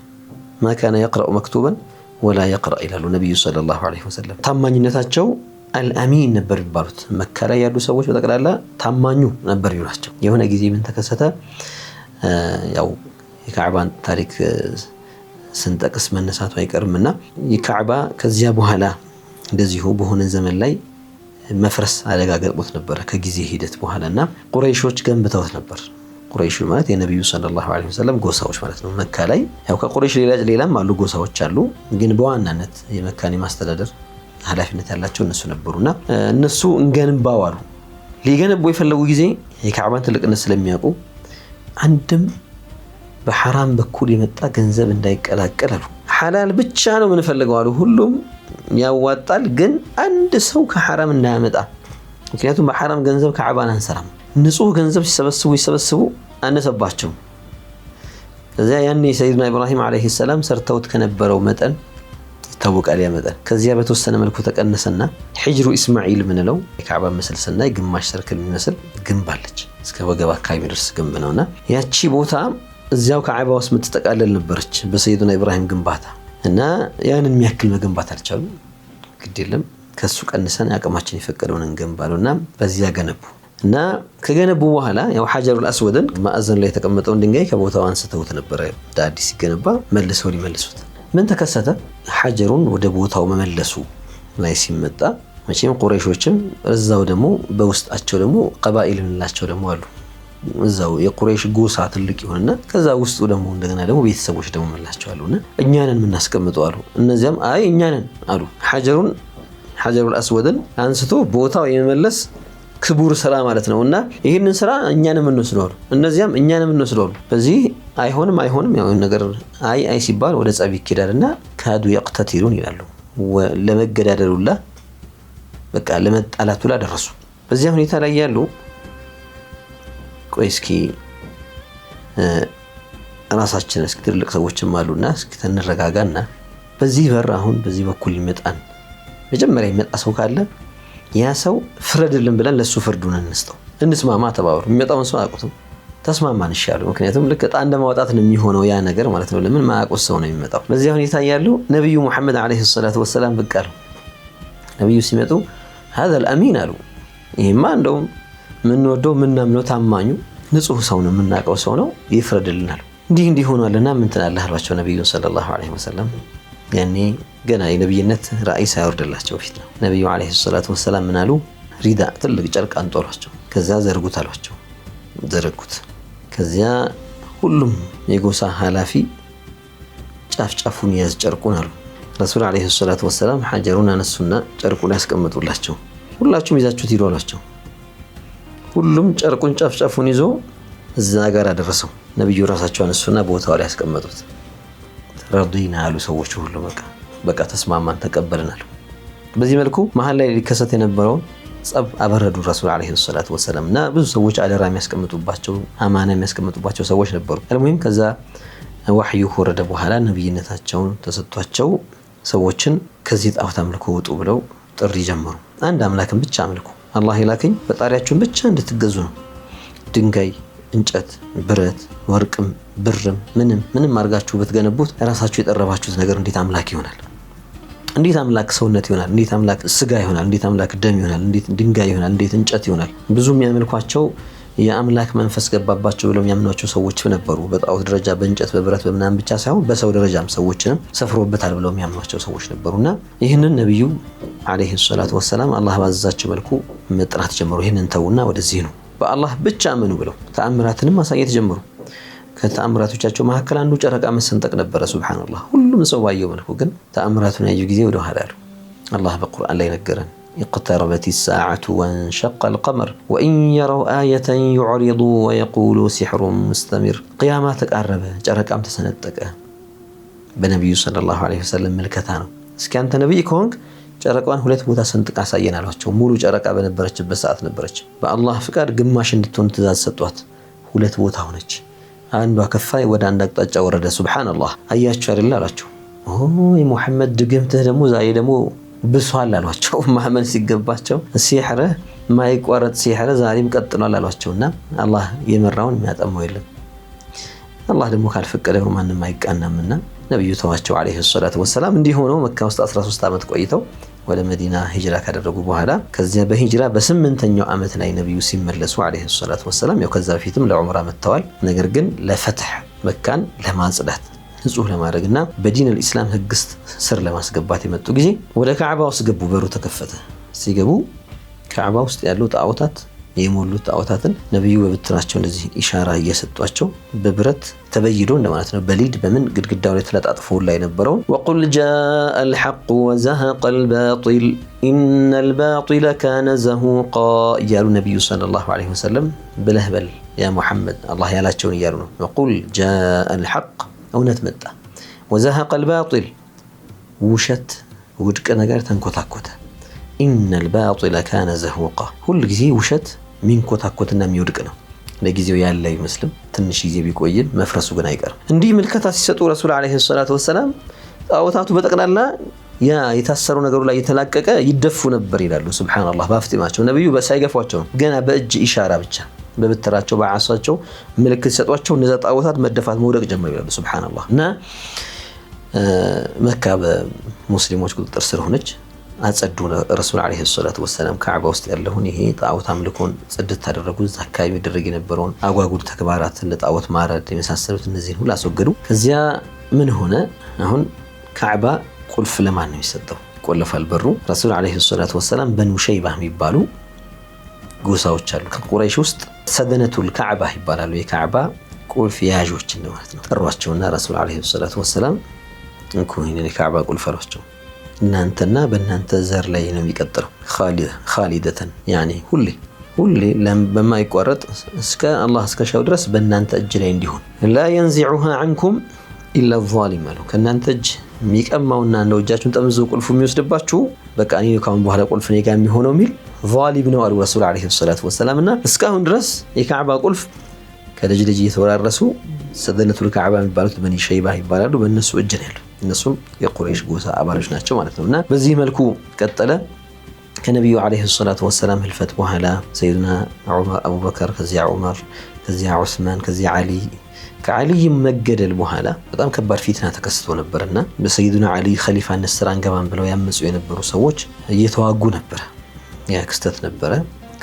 ማ ካነ የቅረኡ መክቱበን ወላ የቅረእ ይላሉ ነቢዩ ሰለላሁ ዐለይሂ ወሰለም። ታማኝነታቸው አልአሚን ነበር ይባሉት። መካ ላይ ያሉ ሰዎች በጠቅላላ ታማኙ ነበር ይሏቸው። የሆነ ጊዜ ምን ተከሰተ? ያው የካዕባን ታሪክ ስንጠቅስ መነሳቱ አይቀርምና የካዕባ ከዚያ በኋላ እንደዚሁ በሆነ ዘመን ላይ መፍረስ አደጋ ገጥሞት ነበር ከጊዜ ሂደት በኋላና ቁረይሾች ገንብተውት ነበር። ቁረይሽ ማለት የነብዩ ሰለላሁ ዐለይሂ ወሰለም ጎሳዎች ማለት ነው። መካ ላይ ያው ከቁረይሽ ሌላም አሉ ጎሳዎች አሉ፣ ግን በዋናነት የመካን ማስተዳደር ኃላፊነት ያላቸው እነሱ ነበሩና እነሱ እንገንባው አሉ። ሊገነቡ የፈለጉ ጊዜ የካዕባን ትልቅነት ስለሚያውቁ አንድም በሐራም በኩል የመጣ ገንዘብ እንዳይቀላቀል አሉ። ሐላል ብቻ ነው የምንፈልገው አሉ። ሁሉም ያዋጣል፣ ግን አንድ ሰው ከሐራም እንዳያመጣ። ምክንያቱም በሐራም ገንዘብ ካዕባን አንሰራም። ንጹህ ገንዘብ ሲሰበስቡ አነሰባቸው። ከዚያ ያኔ ሰይድና ኢብራሂም ዐለይሂ ሰላም ሰርተውት ከነበረው መጠን ይታወቃል። ያ መጠን ከዚያ በተወሰነ መልኩ ተቀነሰና ሒጅሩ ኢስማዒል ምንለው የካዕባ ምስል ስናይ ግማሽ ሰርክል የሚመስል ግንብ አለች። እስከ ወገብ አካባቢ የሚደርስ ግንብ ነውና ያቺ ቦታ እዚያው ካዕባ ውስጥ የምትጠቃለል ነበረች በሰይድና ኢብራሂም ግንባታ እና ያንን የሚያክል መገንባት አልቻሉ። ግድ የለም ከሱ ቀንሰን አቅማችን የፈቀደውን እንገንባሉና በዚያ ገነቡ እና ከገነቡ በኋላ ያው ሐጀሩል አስወድን ማዕዘን ላይ የተቀመጠውን ድንጋይ ከቦታው አንስተውት ነበር። ዳዲስ ሲገነባ መልሰው ሊመልሱት ምን ተከሰተ? ሐጀሩን ወደ ቦታው መመለሱ ላይ ሲመጣ መቼም ቁረይሾችም እዛው ደግሞ በውስጣቸው ደግሞ ቀባኢል እንላቸው ደግሞ አሉ። እዛው የቁረይሽ ጎሳ ትልቅ ይሆንና ከዛ ውስጡ ደግሞ እንደገና ደግሞ ቤተሰቦች ደግሞ መላቸዋሉና እኛንን የምናስቀምጠው አሉ። እነዚያም አይ እኛንን አሉ። ሐጀሩል አስወድን አንስቶ ቦታው የመመለስ ክቡር ስራ ማለት ነውና ይሄንን ስራ እኛንም እንወስደዋል። እነዚያም እኛንም እንወስደዋል። በዚህ አይሆንም ያው ነገር አይ ሲባል ወደ ጸብ ይኬዳልና ካዱ ይቅተቲሉን ይላሉ። ለመገዳደሉላ በቃ ለመጣላቱላ ደረሱ። በዚያ ሁኔታ ላይ ያሉ ቆይ እስኪ ራሳችን እስኪ ትልቅ ሰዎችም አሉና እስኪ ተንረጋጋና በዚህ በር አሁን በዚህ በኩል ይመጣን መጀመሪያ ይመጣ ሰው ካለ ያ ሰው ፍረድልን ብለን ለሱ ፍርዱን እንስጠው፣ እንስማማ ተባብሩ። የሚመጣው ሰው አያውቁትም፣ ተስማማን ይሻሉ። ምክንያቱም ልክ ዕጣ እንደማውጣት ነው የሚሆነው ያ ነገር ማለት ነው። ለምን ማያውቁት ሰው ነው የሚመጣው። በዚህ ሁኔታ ያሉ ነብዩ መሐመድ አለይሂ ሰላቱ ወሰላም ብቅ አሉ። ነብዩ ሲመጡ هذا الامين አሉ። ይሄማ እንደውም ምንወደው ምናምነው ታማኙ ንጹህ ሰው ነው፣ የምናውቀው ሰው ነው፣ ይፍረድልናል። እንዲህ ሆኗልና ምን ትላለህ አሏቸው ነብዩ ሰለላሁ ዐለይሂ ወሰለም። ያኔ ገና የነብይነት ራእይ ሳይወርድላቸው ፊት ነው። ነብዩ አለይሂ ሰላቱ ወሰላም ምን አሉ? ሪዳ ትልቅ ጨርቅ አንጦሏቸው፣ ከዛ ዘርጉት አሏቸው። ዘረጉት። ከዚያ ሁሉም የጎሳ ኃላፊ ጫፍጫፉን ያዝ ጨርቁን አሉ። ረሱል አለይሂ ሰላቱ ወሰላም ሐጀሩን አነሱና ጨርቁን ያስቀምጡላቸው። ሁላችሁም ይዛችሁት ሂዱ አሏቸው። ሁሉም ጨርቁን ጫፍጫፉን ይዞ እዛ ጋር አደረሰው። ነብዩ ራሳቸው አነሱና ቦታው ላይ ያስቀመጡት። ረዲና አሉ ሰዎች ሁሉ በቃ ተስማማን ተቀበልናል። በዚህ መልኩ መሃል ላይ ሊከሰት የነበረውን ጸብ አበረዱ ረሱል አለይሂ ሰላቱ ወሰላም። እና ብዙ ሰዎች አደራ የሚያስቀምጡባቸው አማና የሚያስቀምጡባቸው ሰዎች ነበሩ። አልሙሂም ከዛ ወህዩ ወረደ በኋላ ነብይነታቸውን ተሰጥቷቸው ሰዎችን ከዚህ ጣዖት አምልኮ ውጡ ብለው ጥሪ ጀመሩ። አንድ አምላክን ብቻ አምልኩ፣ አላህ ይላክኝ ፈጣሪያችሁን ብቻ እንድትገዙ ነው። ድንጋይ፣ እንጨት፣ ብረት፣ ወርቅም ብርም ምንም አድርጋችሁ ብትገነቡት ራሳችሁ የጠረባችሁት ነገር እንዴት አምላክ ይሆናል? እንዴት አምላክ ሰውነት ይሆናል? እንዴት አምላክ ስጋ ይሆናል? እንዴት አምላክ ደም ይሆናል? እንዴት ድንጋይ ይሆናል? እንዴት እንጨት ይሆናል? ብዙ የሚያመልኳቸው የአምላክ መንፈስ ገባባቸው ብለው የሚያምኗቸው ሰዎች ነበሩ። በጣዖት ደረጃ በእንጨት በብረት በምናምን ብቻ ሳይሆን በሰው ደረጃም ሰዎችንም ሰፍሮበታል ብለው የሚያምኗቸው ሰዎች ነበሩና ይህንን ነብዩ አለይሂ ሰላቱ ወሰላም አላህ ባዘዛቸው መልኩ መጥራት ጀመሩ። ይህንን ተውና ወደዚህ ነው በአላህ ብቻ አመኑ ብለው ተአምራትንም ማሳየት ጀመሩ። ከተአምራቶቻቸው መካከል አንዱ ጨረቃ መሰንጠቅ ነበረ። ሱብሃንአላህ ሁሉም ሰው ባየው መልኩ ግን ተአምራቱን ያዩ ጊዜ ወደ ኋላ አሉ። አላህ በቁርአን ላይ ነገረን اقتربت الساعة وانشق القمر وإن يروا آية يعرضوا ويقولوا سحر مستمر قيامة تقرب ጨረቃም ተሰነጠቀ። በነብዩ ሰለላሁ ዐለይሂ ወሰለም መልከታ ነው። እስኪ አንተ ነብይ ከሆንክ ጨረቃዋን ሁለት ቦታ ሰንጥቃ አሳየን አሏቸው። ሙሉ ጨረቃ በነበረችበት ሰዓት ነበረች። በአላህ ፍቃድ ግማሽ እንድትሆን ትእዛዝ ሰጧት። ሁለት ቦታ ሆነች። አንዷ ከፋይ ወደ አንድ አቅጣጫ ወረደ። ሱብሃንአላህ አያችሁ አይደል አላቸው። ኦይ ሙሐመድ ድግምትህ ደግሞ ዛሬ ደግሞ ብሷል አሏቸው። ማመን ሲገባቸው ሲሕር ማይቋረጥ ሲሕር ዛሬም ቀጥሏል አሏቸውና አላህ የመራውን የሚያጠመው የለም። አላህ ደግሞ ካልፈቀደው ማንም አይቃናምና ነብዩ ተዋቸው አለይሂ ሰላቱ ወሰላም። እንዲህ ሆነው መካ ውስጥ 13 ዓመት ቆይተው ወደ መዲና ሂጅራ ካደረጉ በኋላ ከዚያ በሂጅራ በ8ኛው ዓመት ላይ ነብዩ ሲመለሱ አለይሂ ሰላቱ ወሰላም ያው ከዛ በፊትም ለዑምራ መጥተዋል። ነገር ግን ለፈትህ መካን ለማጽዳት ንጹህ ለማድረግና በዲን الاسلام ህግ ስር ለማስገባት የመጡ ጊዜ ወደ ካዕባ ውስጥ ገቡ። በሩ ተከፈተ። ሲገቡ ካዕባ ውስጥ ያሉ ጣዖታት የሞሉት ጣዖታትን ነብዩ በብትራቸው እንደዚህ ኢሻራ እየሰጧቸው በብረት ተበይዶ እንደማለት ነው በሊድ በምን ግድግዳው ላይ ተለጣጥፎ ላይ ነበረው وقل جاء الحق وزهق الباطل ان الباطل كان زهوقا እያሉ ነብዩ ሰለላሁ ዐለይሂ ወሰለም በለህበል ያ ሙሐመድ አላህ ያላቸውን እያሉ ነው። وقل جاء الحق እውነት መጣ وزهق الباطل ውሸት ውድቅ ነገር ተንኮታኮተ ان الباطل كان زهوقا ሁሉ ጊዜ ውሸት ሚንኮታኮትና የሚወድቅ ነው። ለጊዜው ያለ ይመስልም ትንሽ ጊዜ ቢቆይም መፍረሱ ግን አይቀርም። እንዲህ ምልከታ ሲሰጡ ረሱል አለይሂ ሰላቱ ወሰላም ጣዖታቱ በጠቅላላ ያ የታሰሩ ነገሩ ላይ የተላቀቀ ይደፉ ነበር ይላሉ። ሱብሃንአላህ ባፍጢማቸው ነብዩ ሳይገፏቸው ገና በእጅ ኢሻራ ብቻ በብትራቸው በአሳቸው ምልክት ሲሰጧቸው እነዛ ጣዖታት መደፋት መውደቅ ጀመሩ ይላሉ። ሱብሃንአላህ እና መካ በሙስሊሞች ቁጥጥር ስር ሆነች። አጸዱ ረሱል አለይሂ ሰላቱ ወሰላም ካዕባ ውስጥ ያለውን ይሄ ጣዖት አምልኮን ጽድት አደረጉ። አካባቢ ይደረግ የነበረውን አጓጉል ተግባራት ለጣዖት ማረድ የመሳሰሉት እነዚህን ሁሉ አስወገዱ። ከዚያ ምን ሆነ? አሁን ካዕባ ቁልፍ ለማን ነው የሚሰጠው? ቆለፋል በሩ። ረሱል አለይሂ ሰላቱ ወሰላም በኑ ሸይባ የሚባሉ ጎሳዎች አሉ ከቁረይሽ ውስጥ ሰደነቱል ካዕባ ይባላሉ። የካዕባ ቁልፍ ያዦች ማለት ነው። ጠሯቸውና ረሱል አለይሂ ሰላቱ ወሰላም እንኩኝ የካዕባ ቁልፍ አሏቸው። እናንተና በእናንተ ዘር ላይ ነው የሚቀጥለው ኻሊደተን ያኒ ሁሌ በማይቋረጥ እስከ አላህ እስከሻው ድረስ በእናንተ እጅ ላይ እንዲሆን ላ ينزعها عنكم الا الظالم አሉ። ከእናንተ እጅ የሚቀማውና እንደው እጃችሁን ጠምዞ ቁልፉ የሚወስድባችሁ በቃ እኔ ካሁን በኋላ ቁልፍ ነው ጋር የሚሆነው ሚል ዛሊም ነው አሉ ረሱል አለይሂ ሰላቱ ወሰላምና እስካሁን ድረስ የካዕባ ቁልፍ ከልጅ ልጅ እየተወራረሱ ሰደነቱል ካዕባ የሚባሉት በኒ ሸይባ ይባላሉ። በእነሱ እጅ ነው ያለው። እነሱም የቁረይሽ ጎሳ አባሎች ናቸው ማለት ነው። እና በዚህ መልኩ ቀጠለ። ከነቢዩ ዓለይሂ ሰላቱ ወሰላም ህልፈት በኋላ ሰይዱና አቡበከር፣ ከዚያ ዑመር፣ ከዚያ ዑስማን፣ ከዚያ ዓሊ፣ ከዓሊይም መገደል በኋላ በጣም ከባድ ፊትና ተከስቶ ነበርና በሰይዱና ዓሊ ኸሊፋነት ስራ አንገባም ብለው ያመፁ የነበሩ ሰዎች እየተዋጉ ነበረ። ያ ክስተት ነበረ።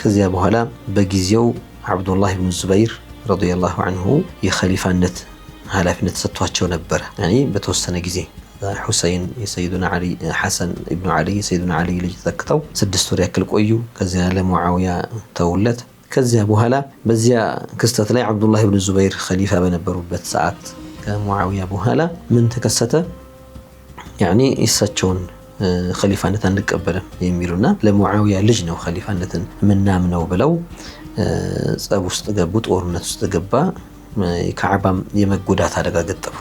ከዚያ በኋላ በጊዜው አብዱላህ ብኑ ዙበይር ረዲየላሁ አንሁ የኸሊፋነት ኃላፊነት ሰጥቷቸው ነበረ። ያኔ በተወሰነ ጊዜ ሁሰይን የሰይዱና ዓሊ ሐሰን ኢብኑ ዓሊ የሰይዱና ዓሊ ልጅ ተተክተው 6 ወር ያክል ቆዩ። ከዚያ ለሙዓዊያ ተውለት። ከዚያ በኋላ በዚያ ክስተት ላይ አብዱላህ ብኑ ዙበይር ኸሊፋ በነበሩበት ሰዓት ከሙዓዊያ በኋላ ምን ተከሰተ? ያኔ እሳቸውን ኸሊፋነት አንቀበልም የሚሉና ለሙዓዊያ ልጅ ነው ኸሊፋነትን ምናምነው ብለው ጸብ ውስጥ ገቡ። ጦርነት ውስጥ ገባ። ካዕባም የመጎዳት አደጋ ገጠሙ።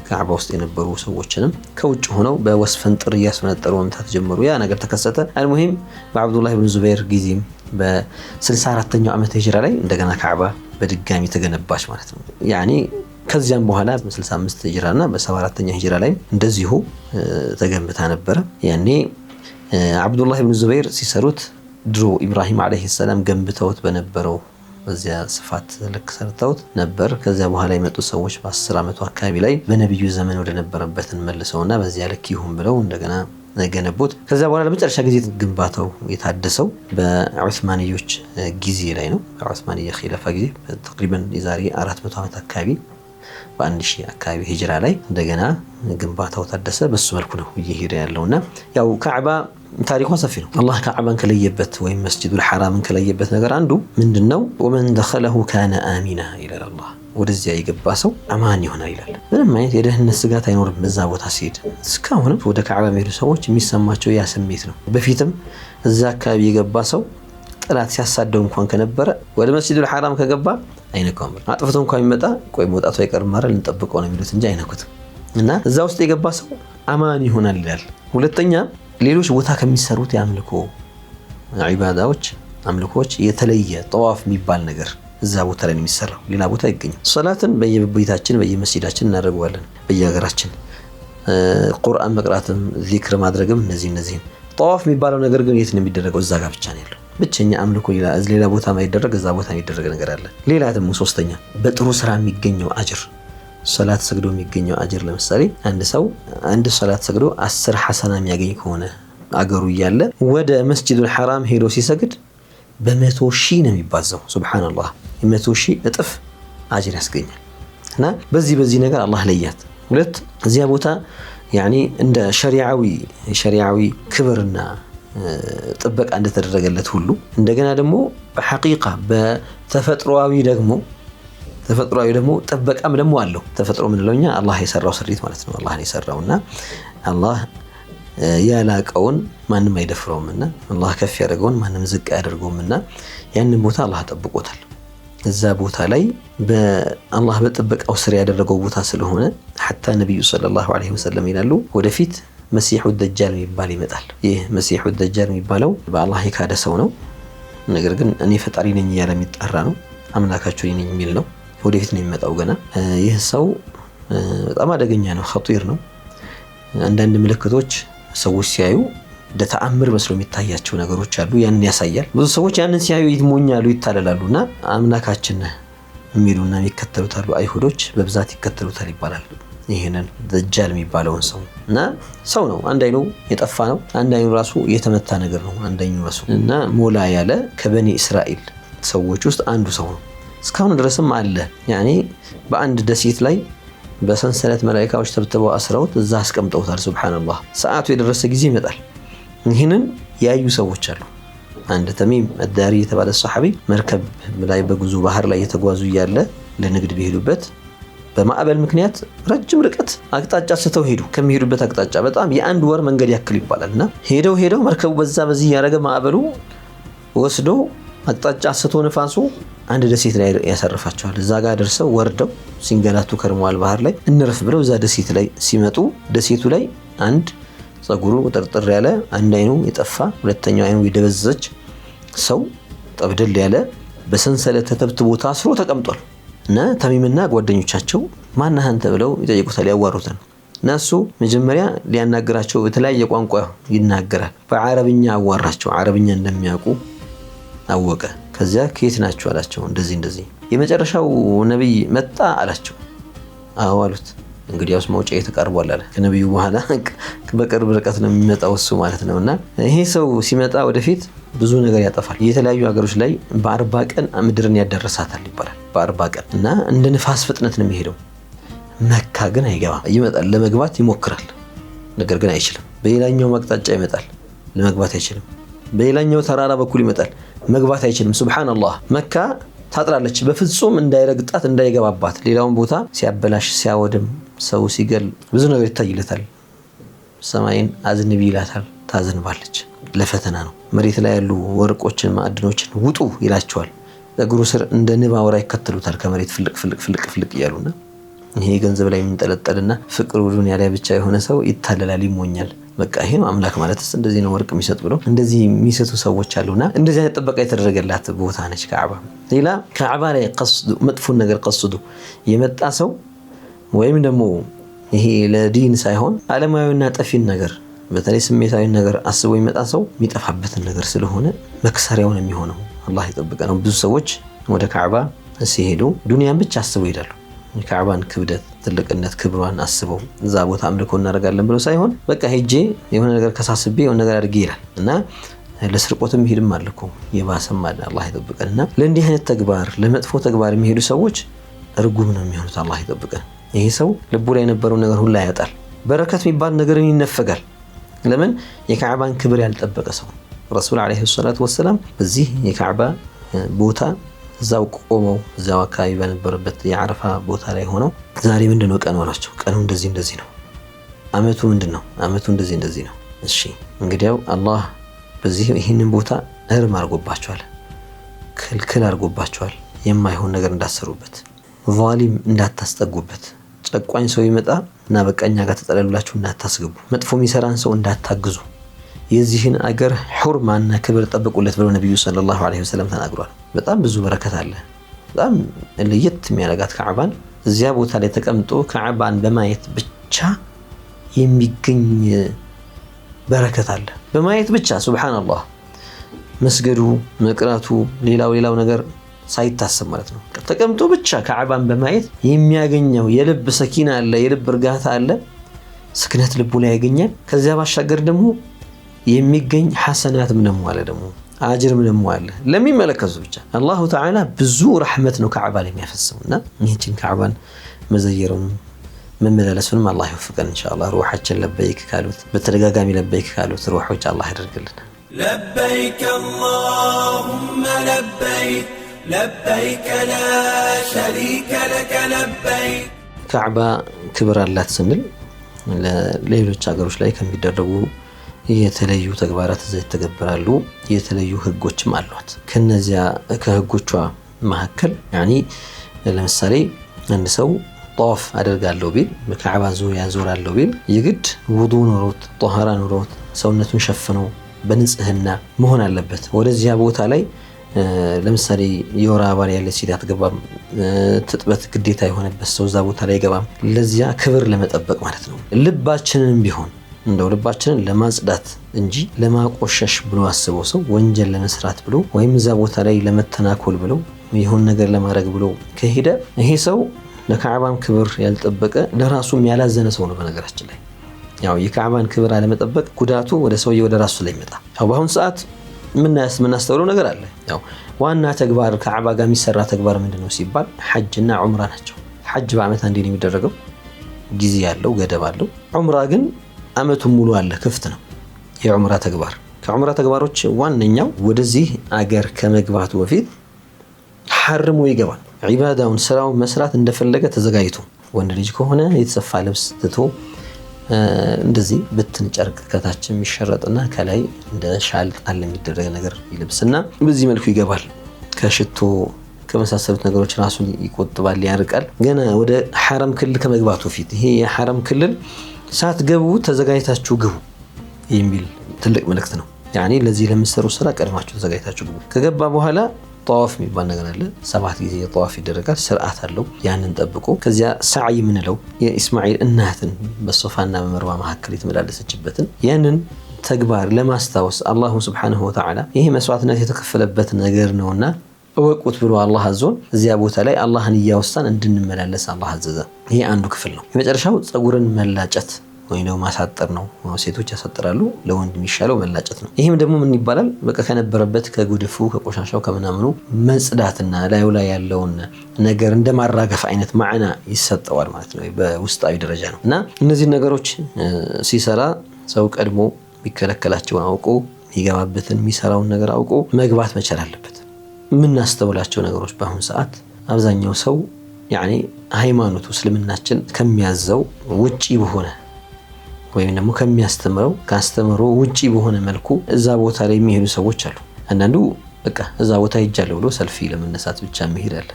ካዕባ ውስጥ የነበሩ ሰዎችንም ከውጭ ሆነው በወስፈንጥር እያስፈነጠሩ መምታት ጀመሩ። ያ ነገር ተከሰተ። አልሙሂም በአብዱላህ ብኑ ዙበይር ጊዜም በ64ኛው ዓመተ ሂጅራ ላይ እንደገና ካዕባ በድጋሚ ተገነባች ማለት ነው። ያኒ ከዚያም በኋላ በ65 ሂጅራና በ74ኛው ሂጅራ ላይ እንደዚሁ ተገንብታ ነበረ። ያኔ አብዱላህ ብኑ ዙበይር ሲሰሩት ድሮ ኢብራሂም ዓለይሂ ሰላም ገንብተውት በነበረው በዚያ ስፋት ልክ ሰርተውት ነበር። ከዚያ በኋላ የመጡ ሰዎች በ10 ዓመቱ አካባቢ ላይ በነብዩ ዘመን ወደ ነበረበትን መልሰውና በዚያ ልክ ይሁን ብለው እንደገና ገነቡት። ከዚያ በኋላ ለመጨረሻ ጊዜ ግንባታው የታደሰው በዑስማንዮች ጊዜ ላይ ነው። በዑስማንያ ኺላፋ ጊዜ ተቅሪበን የዛሬ 400 ዓመት አካባቢ በ1000 አካባቢ ሂጅራ ላይ እንደገና ግንባታው ታደሰ። በሱ መልኩ ነው እየሄደ ያለውና ያው ካዕባ ታሪኳ ሰፊ ነው። አላህ ካዕባን ከለየበት ወይም መስጂዱል ሐራምን ከለየበት ነገር አንዱ ምንድነው? ወመን ደኸለሁ ካነ አሚና ይላል አላህ። ወደዚያ የገባ ሰው አማን ይሆናል ይላል። ምንም አይነት የደህንነት ስጋት አይኖርም በዛ ቦታ ሲሄድ። እስካሁንም ወደ ካዕባ የሚሄዱ ሰዎች የሚሰማቸው ያ ስሜት ነው። በፊትም እዛ አካባቢ የገባ ሰው ጠላት ሲያሳደው እንኳን ከነበረ ወደ መስጂዱል ሐራም ከገባ አይነካውም። አጥፍቶ እንኳን የሚመጣ ቆይ መውጣቱ አይቀርም ማለት ልንጠብቀው ነው የሚሉት እንጂ አይነኩትም። እና እዛ ውስጥ የገባ ሰው አማን ይሆናል ይላል። ሁለተኛ ሌሎች ቦታ ከሚሰሩት የአምልኮ ዒባዳዎች አምልኮች የተለየ ጠዋፍ የሚባል ነገር እዛ ቦታ ላይ የሚሰራው ሌላ ቦታ አይገኝም። ሶላትን በየቤታችን በየመስጂዳችን እናደርገዋለን በየሀገራችን። ቁርአን መቅራትም ዚክር ማድረግም እነዚህ ጠዋፍ የሚባለው ነገር ግን የት ነው የሚደረገው? እዛ ጋር ብቻ ነው ያለው። ብቸኛ አምልኮ ሌላ ቦታ ማይደረግ እዛ ቦታ የሚደረግ ነገር አለ። ሌላ ደግሞ ሶስተኛ በጥሩ ስራ የሚገኘው አጅር ሶላት ሰግዶ የሚገኘው አጅር ለምሳሌ አንድ ሰው አንድ ሶላት ሰግዶ 10 ሐሰና የሚያገኝ ከሆነ አገሩ እያለ ወደ መስጂዱል ሐራም ሄዶ ሲሰግድ በ100,000 ነው የሚባዛው። ሱብሃንአላህ 100,000 እጥፍ አጅር ያስገኛል። እና በዚህ ነገር አላህ ለያት። ሁለት እዚያ ቦታ ያኒ እንደ ሸሪዓዊ ክብርና ጥበቃ እንደተደረገለት ሁሉ እንደገና ደግሞ በሐቂቃ በተፈጥሯዊ ደግሞ ጥበቃም ደግሞ አለው። ተፈጥሮ ምንለውኛ አላህ የሰራው ስሪት ማለት ነው። አላህ የሰራውና አላህ ያላቀውን ማንም አይደፍረውምና አላህ ከፍ ያደርገውን ማንም ዝቅ ያደርገውምና ያንን ቦታ አላህ ጠብቆታል። እዛ ቦታ ላይ በአላህ በጥበቃው ስር ያደረገው ቦታ ስለሆነ ሐታ ነብዩ ሰለላሁ ዐለይሂ ወሰለም ይላሉ ወደፊት መሲሑ ደጃል የሚባል ይመጣል። ይህ መሲሑ ደጃል የሚባለው በአላህ የካደ ሰው ነው። ነገር ግን እኔ ፈጣሪ ነኝ እያለ የሚጣራ ነው። አምላካችሁ ነኝ የሚል ነው። ወደፊት ነው የሚመጣው ገና። ይህ ሰው በጣም አደገኛ ነው፣ ኸጢር ነው። አንዳንድ ምልክቶች ሰዎች ሲያዩ ለተአምር መስሎ የሚታያቸው ነገሮች አሉ። ያንን ያሳያል። ብዙ ሰዎች ያንን ሲያዩ ይሞኛሉ፣ ይታለላሉና አምላካችን የሚሉና የሚከተሉታሉ። አይሁዶች በብዛት ይከተሉታል ይባላል። ይሄንን ደጃል የሚባለውን ሰው እና ሰው ነው። አንድ አይኑ የጠፋ ነው፣ አንድ አይኑ ራሱ የተመታ ነገር ነው። አንድ አይኑ ራሱ እና ሞላ ያለ ከበኒ እስራኤል ሰዎች ውስጥ አንዱ ሰው ነው። እስካሁን ድረስም አለ። ያኔ በአንድ ደሴት ላይ በሰንሰለት መላእክቶች ተብትበው አስረውት እዛ አስቀምጠውታል። ሱብሃንአላህ ሰዓቱ የደረሰ ጊዜ ይመጣል። ይህንን ያዩ ሰዎች አሉ። አንድ ተሚም አዳሪ የተባለ ሰሐቢ መርከብ ላይ በጉዞ ባህር ላይ የተጓዙ እያለ ለንግድ ቢሄዱበት በማዕበል ምክንያት ረጅም ርቀት አቅጣጫ ስተው ሄዱ። ከሚሄዱበት አቅጣጫ በጣም የአንድ ወር መንገድ ያክል ይባላልና ሄደው መርከቡ በዚህ ያረገ ማዕበሉ ወስዶ አቅጣጫ ስቶ ነፋሱ አንድ ደሴት ላይ ያሳርፋቸዋል። እዛ ጋር ደርሰው ወርደው ሲንገላቱ ከርመዋል ባህር ላይ። እንረፍ ብለው እዛ ደሴት ላይ ሲመጡ ደሴቱ ላይ አንድ ጸጉሩ ጥርጥር ያለ፣ አንድ አይኑ የጠፋ፣ ሁለተኛው አይኑ የደበዘዘች ሰው ጠብደል ያለ በሰንሰለት ተተብትቦ ታስሮ ተቀምጧል። እና ተሚምና ጓደኞቻቸው ማነህ አንተ ብለው ይጠይቁታል፣ ያዋሩታል። እና እሱ መጀመሪያ ሊያናግራቸው በተለያየ ቋንቋ ይናገራል። በአረብኛ አዋራቸው፣ አረብኛ እንደሚያውቁ አወቀ። ከዚያ ከየት ናቸው አላቸው። እንደዚህ የመጨረሻው ነብይ መጣ አላቸው። አዎ አሉት። እንግዲያውስ መውጫ የተቃርቧል አለ። ከነብዩ በኋላ በቅርብ ርቀት ነው የሚመጣው እሱ ማለት ነውና ይሄ ሰው ሲመጣ ወደፊት ብዙ ነገር ያጠፋል። የተለያዩ ሀገሮች ላይ በ40 ቀን ምድርን ያደረሳታል ይባላል። በ40 ቀን እና እንደ ንፋስ ፍጥነት ነው የሚሄደው። መካ ግን አይገባም። ይመጣል፣ ለመግባት ይሞክራል፣ ነገር ግን አይችልም። በሌላኛው አቅጣጫ ይመጣል፣ ለመግባት አይችልም። በሌላኛው ተራራ በኩል ይመጣል፣ መግባት አይችልም። ሱብሃንአላህ መካ ታጥራለች፣ በፍጹም እንዳይረግጣት እንዳይገባባት። ሌላውን ቦታ ሲያበላሽ ሲያወድም ሰው ሲገል ብዙ ነገር ይታይለታል። ሰማይን አዝንቢ ይላታል፣ ታዘንባለች። ለፈተና ነው። መሬት ላይ ያሉ ወርቆችን ማዕድኖችን ውጡ ይላቸዋል። እግሩ ስር እንደ ንብ አውራ ይከተሉታል ከመሬት ፍልቅ እያሉና ይሄ ገንዘብ ላይ የሚንጠለጠልና ፍቅሩ ዱንያ ላይ ብቻ የሆነ ሰው ይታለላል፣ ይሞኛል። በቃ ይሄ ነው አምላክ ማለትስ እንደዚህ ነው ወርቅ የሚሰጥ ብሎ እንደዚህ የሚሰጡ ሰዎች አሉና እንደዚህ አይነት ጥበቃ የተደረገላት ቦታ ነች ካዕባ። ሌላ ካዕባ ላይ መጥፎን ነገር ቀስዱ የመጣ ሰው ወይም ደግሞ ይሄ ለዲን ሳይሆን ዓለማዊና ጠፊን ነገር በተለይ ስሜታዊ ነገር አስቦ ይመጣ ሰው የሚጠፋበትን ነገር ስለሆነ መክሰሪያውን የሚሆነው አላህ ይጠብቀን። ብዙ ሰዎች ወደ ካዕባ ሲሄዱ ዱንያን ብቻ አስበው ይሄዳሉ። የካዕባን ክብደት፣ ትልቅነት፣ ክብሯን አስበው እዛ ቦታ አምልኮ እናደርጋለን ብለው ሳይሆን በቃ ሄጄ የሆነ ነገር ከሳስቤ የሆነ ነገር አድርጌ ይላል እና ለስርቆትም ይሄድም አለ እኮ የባሰም አለ። አላህ ይጠብቀንና ለእንዲህ አይነት ተግባር ለመጥፎ ተግባር የሚሄዱ ሰዎች እርጉም ነው የሚሆኑት። አላህ ይጠብቀን። ይሄ ሰው ልቡ ላይ የነበረው ነገር ሁሉ ያጣል። በረከት የሚባል ነገርን ይነፈጋል። ለምን? የካዕባን ክብር ያልጠበቀ ሰው። ረሱል አለይሂ ሰላቱ ወሰላም በዚህ የካዕባ ቦታ እዛው ቆመው እዛው አካባቢ በነበረበት የዓረፋ ቦታ ላይ ሆነው ዛሬ ምንድነው ቀኑ አሏቸው። ቀኑ እንደዚህ ነው። አመቱ ምንድነው? አመቱ እንደዚህ ነው። እሺ እንግዲያው አላህ በዚህ ይህንን ቦታ እርም አድርጎባቸዋል፣ ክልክል አድርጎባቸዋል። የማይሆን ነገር እንዳሰሩበት፣ ዛሊም እንዳታስጠጉበት፣ ጨቋኝ ሰው ይመጣ እና በቀኛ ጋር ተጠለሉላችሁ እንዳታስገቡ፣ መጥፎ የሚሰራን ሰው እንዳታግዙ፣ የዚህን አገር ሑርማና ክብር ጠብቁለት ብለው ነብዩ ሰለላሁ ዐለይሂ ወሰለም ተናግሯል። በጣም ብዙ በረከት አለ። በጣም ለየት የሚያደርጋት ካዕባን እዚያ ቦታ ላይ ተቀምጦ ካዕባን በማየት ብቻ የሚገኝ በረከት አለ። በማየት ብቻ ሱብሃንአላህ፣ መስገዱ፣ መቅራቱ፣ ሌላው ነገር ሳይታሰብ ማለት ነው። ተቀምጦ ብቻ ካዕባን በማየት የሚያገኘው የልብ ሰኪና አለ፣ የልብ እርጋታ አለ፣ ስክነት ልቡ ላይ ያገኛል። ከዚያ ባሻገር ደግሞ የሚገኝ ሐሰናት ምንም አለ፣ ደግሞ አጅር ምንም አለ ለሚመለከቱ ብቻ። አላሁ ተዓላ ብዙ ረሕመት ነው ካዕባ ላይ የሚያፈስውና ይህችን ካዕባን መዘየሩን መመላለሱንም አላህ ይወፍቀን ኢንሻአላህ። ሩሓችን ለበይክ ካሉት በተደጋጋሚ ለበይክ ካሉት ሩሖች አላህ ያደርግልን። ለበይክ አላሁመ ለበይክ ለበይከ ላ ሸሪከ ለከ ለበይክ። ካዕባ ክብር አላት ስንል ለሌሎች ሀገሮች ላይ ከሚደረጉ የተለዩ ተግባራት እዛ ይተገበራሉ። የተለዩ ህጎችም አሏት። ከነዚያ ከህጎቿ መካከል ለምሳሌ አንድ ሰው ጧፍ አደርጋለሁ ቢል በካዕባ ዙሪያ ዞራለሁ ቢል የግድ ውዱ ኖሮት ጧሃራ ኖሮት ሰውነቱን ሸፍኖ በንጽህና መሆን አለበት። ወደዚያ ቦታ ላይ ለምሳሌ የወር አበባ ያለች ሴት አትገባም። ትጥበት ግዴታ የሆነበት ሰው እዛ ቦታ ላይ አይገባም። ለዚያ ክብር ለመጠበቅ ማለት ነው። ልባችንንም ቢሆን እንደው ልባችንን ለማጽዳት እንጂ ለማቆሸሽ ብሎ አስበው ሰው ወንጀል ለመስራት ብሎ ወይም እዛ ቦታ ላይ ለመተናኮል ብሎ ይሁን ነገር ለማድረግ ብሎ ከሄደ ይሄ ሰው ለካዕባን ክብር ያልጠበቀ ለራሱም ያላዘነ ሰው ነው። በነገራችን ላይ የካዕባን ክብር አለመጠበቅ ጉዳቱ ወደ ሰውዬ ወደ ራሱ ላይ ይመጣ። በአሁን ሰዓት ምናስተውለው ነገር አለ። ዋና ተግባር ካዕባ ጋር የሚሰራ ተግባር ምንድነው ሲባል ሐጅና ዑምራ ናቸው። ሐጅ በአመት አንዴ ነው የሚደረገው፣ ጊዜ ያለው ገደብ አለው። ዑምራ ግን አመቱን ሙሉ አለ፣ ክፍት ነው የዑምራ ተግባር። ከዑምራ ተግባሮች ዋነኛው ወደዚህ አገር ከመግባቱ በፊት ሐርሞ ይገባል። ዒባዳውን ስራውን መስራት እንደፈለገ ተዘጋጅቶ፣ ወንድ ልጅ ከሆነ የተሰፋ ልብስ ትቶ እንደዚህ ብትን ጨርቅ ከታች የሚሸረጥና ከላይ እንደ ሻል ጣል የሚደረግ ነገር ይለብስና በዚህ መልኩ ይገባል። ከሽቶ ከመሳሰሉት ነገሮች ራሱን ይቆጥባል፣ ያርቃል። ገና ወደ ሐረም ክልል ከመግባቱ ፊት ይሄ የሐረም ክልል ሳትገቡ ተዘጋጅታችሁ ግቡ የሚል ትልቅ መልእክት ነው። ለዚህ ለምትሰሩ ስራ ቀድማችሁ ተዘጋጅታችሁ ግቡ። ከገባ በኋላ ጠዋፍ የሚባል ነገር አለ። 7 ጊዜ ጠዋፍ ይደረጋል። ስርዓት አለው። ያንን ጠብቆ ከዚያ ሰዓይ የምንለው የኢስማኤል እናትን በሶፋና በመርዋ መካከል የተመላለሰችበትን ያንን ተግባር ለማስታወስ አላሁ ሱብሓነሁ ወተዓላ ይሄ መስዋዕትነት የተከፈለበት ነገር ነውና እወቁት ብሎ አላህ አዞን እዚያ ቦታ ላይ አላህን እያወሳን እንድንመላለስ አላህ አዘዘ። ይሄ አንዱ ክፍል ነው። የመጨረሻው ፀጉርን መላጨት ወይ ደግሞ ማሳጠር ነው። ሴቶች ያሳጥራሉ፣ ለወንድ የሚሻለው መላጨት ነው። ይህም ደግሞ ምን ይባላል? በቃ ከነበረበት ከጉድፉ ከቆሻሻው ከምናምኑ መጽዳትና ላዩ ላይ ያለውን ነገር እንደማራገፍ አይነት ማዕና ይሰጠዋል ማለት ነው። በውስጣዊ ደረጃ ነው እና እነዚህ ነገሮች ሲሰራ ሰው ቀድሞ የሚከለከላቸውን አውቆ የሚገባበትን የሚሰራውን ነገር አውቆ መግባት መቻል አለበት። የምናስተውላቸው ነገሮች በአሁኑ ሰዓት አብዛኛው ሰው ያኔ ሃይማኖቱ እስልምናችን ከሚያዘው ውጪ በሆነ ወይም ደግሞ ከሚያስተምረው ካስተምሮ ውጪ በሆነ መልኩ እዛ ቦታ ላይ የሚሄዱ ሰዎች አሉ። አንዳንዱ በቃ እዛ ቦታ ሄጃለሁ ብሎ ሰልፊ ለመነሳት ብቻ መሄድ አለ።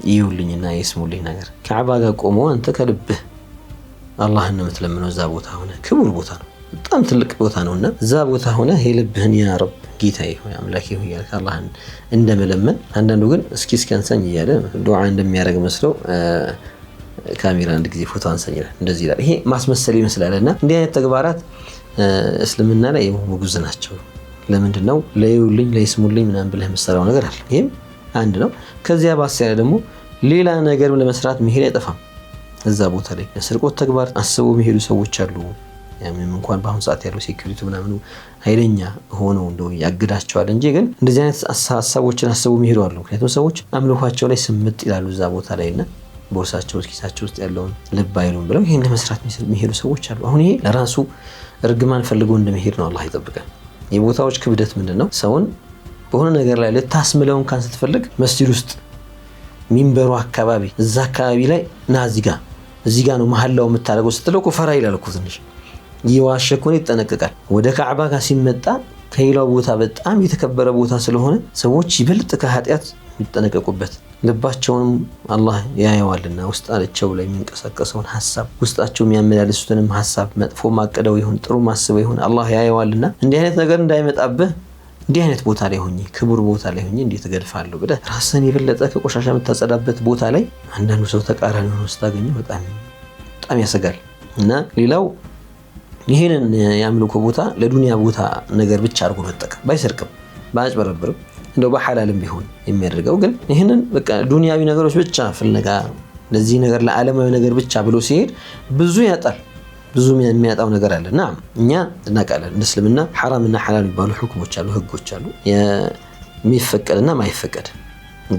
ይውልኝና የስሙልኝ ነገር ከዓባ ጋር ቆሞ አንተ ከልብህ አላህን ነው የምትለምነው። እዛ ቦታ ሆነ ክቡር ቦታ ነው፣ በጣም ትልቅ ቦታ ነውና እዛ ቦታ ሆነ የልብህን ያ ረብ ጌታዬ ሆይ አምላኬ ሆይ ያልክ አላህን እንደመለመን። አንዳንዱ ግን እስኪ አንሳኝ እያለ ዱዓ እንደሚያደርግ መስለው ካሜራ አንድ ጊዜ ፎቶ አንሳኝ ይላል፣ እንደዚህ ይላል። ይሄ ማስመሰል ይመስላልና እንዲህ አይነት ተግባራት እስልምና ላይ ውጉዝ ናቸው። ለምንድን ነው ለይውልኝ ለይስሙልኝ ምናምን ብለህ የምትሰራው ነገር አለ። ይሄም አንድ ነው። ከዚያ ባስ ያለ ደግሞ ሌላ ነገር ለመስራት መሄድ አይጠፋም። እዛ ቦታ ላይ ለስርቆት ተግባር አስበው የሚሄዱ ሰዎች አሉ። ምንም እንኳን በአሁኑ ሰዓት ያለው ሴኩሪቲ ምናምን ኃይለኛ ሆነው እንደው ያግዳቸዋል እንጂ ግን እንደዚህ አይነት ሀሳቦችን አስበው የሚሄዱ አሉ። ምክንያቱም ሰዎች አምልኳቸው ላይ ስምጥ ይላሉ እዛ ቦታ ላይና ቦርሳቸው ኪሳቸው ውስጥ ያለውን ልብ አይሉም ብለው ይሄን ለመስራት የሚሄዱ ሰዎች አሉ። አሁን ይሄ ለራሱ እርግማን ፈልጎ እንደመሄድ ነው። አላህ ይጠብቀን። የቦታዎች ክብደት ምንድነው? ሰውን በሆነ ነገር ላይ ልታስምለው እንኳን ስትፈልግ መስጂድ ውስጥ ሚንበሩ አካባቢ እዛ አካባቢ ላይ ና እዚህ ጋር ነው መሐላው የምታደርገው ስትለው እኮ ፈራ ይላል እኮ ትንሽ ይዋሸኩን ይጠነቀቃል። ወደ ካዕባ ጋር ሲመጣ ከሌላው ቦታ በጣም የተከበረ ቦታ ስለሆነ ሰዎች ይበልጥ ከኃጢአት ይጠነቀቁበት። ልባቸውንም አላህ ያየዋልና ውስጣቸው ላይ የሚንቀሳቀሰውን ሐሳብ ውስጣቸው የሚያመላልሱትንም ሐሳብ መጥፎ ማቀደው ይሁን ጥሩ ማስበው ይሁን አላህ ያየዋልና እንዲህ አይነት ነገር እንዳይመጣብህ እንዲህ አይነት ቦታ ላይ ሆኜ ክቡር ቦታ ላይ ሆኜ እንዴት እገድፋለሁ ብለህ ራስን የበለጠ ከቆሻሻ የምታጸዳበት ቦታ ላይ አንዳንዱ ሰው ተቃራኒ ሆኖ ስታገኘው በጣም ያሰጋል። እና ሌላው ይሄንን ያምልኮ ቦታ ለዱንያ ቦታ ነገር ብቻ አድርጎ መጠቀም ባይሰርቅም ባያጭበረብርም እንደው በሐላልም ቢሆን የሚያደርገው ግን ይሄንን በቃ ዱንያዊ ነገሮች ብቻ ፍለጋ ለዚህ ነገር ለዓለማዊ ነገር ብቻ ብሎ ሲሄድ ብዙ ያጣል። ብዙ የሚያጣው ነገር አለና እኛ እናውቃለን። እስልምና ሐራምና ሐላል የሚባሉ ሁክሞች አሉ፣ ህጎች አሉ። የሚፈቀድና ማይፈቀድ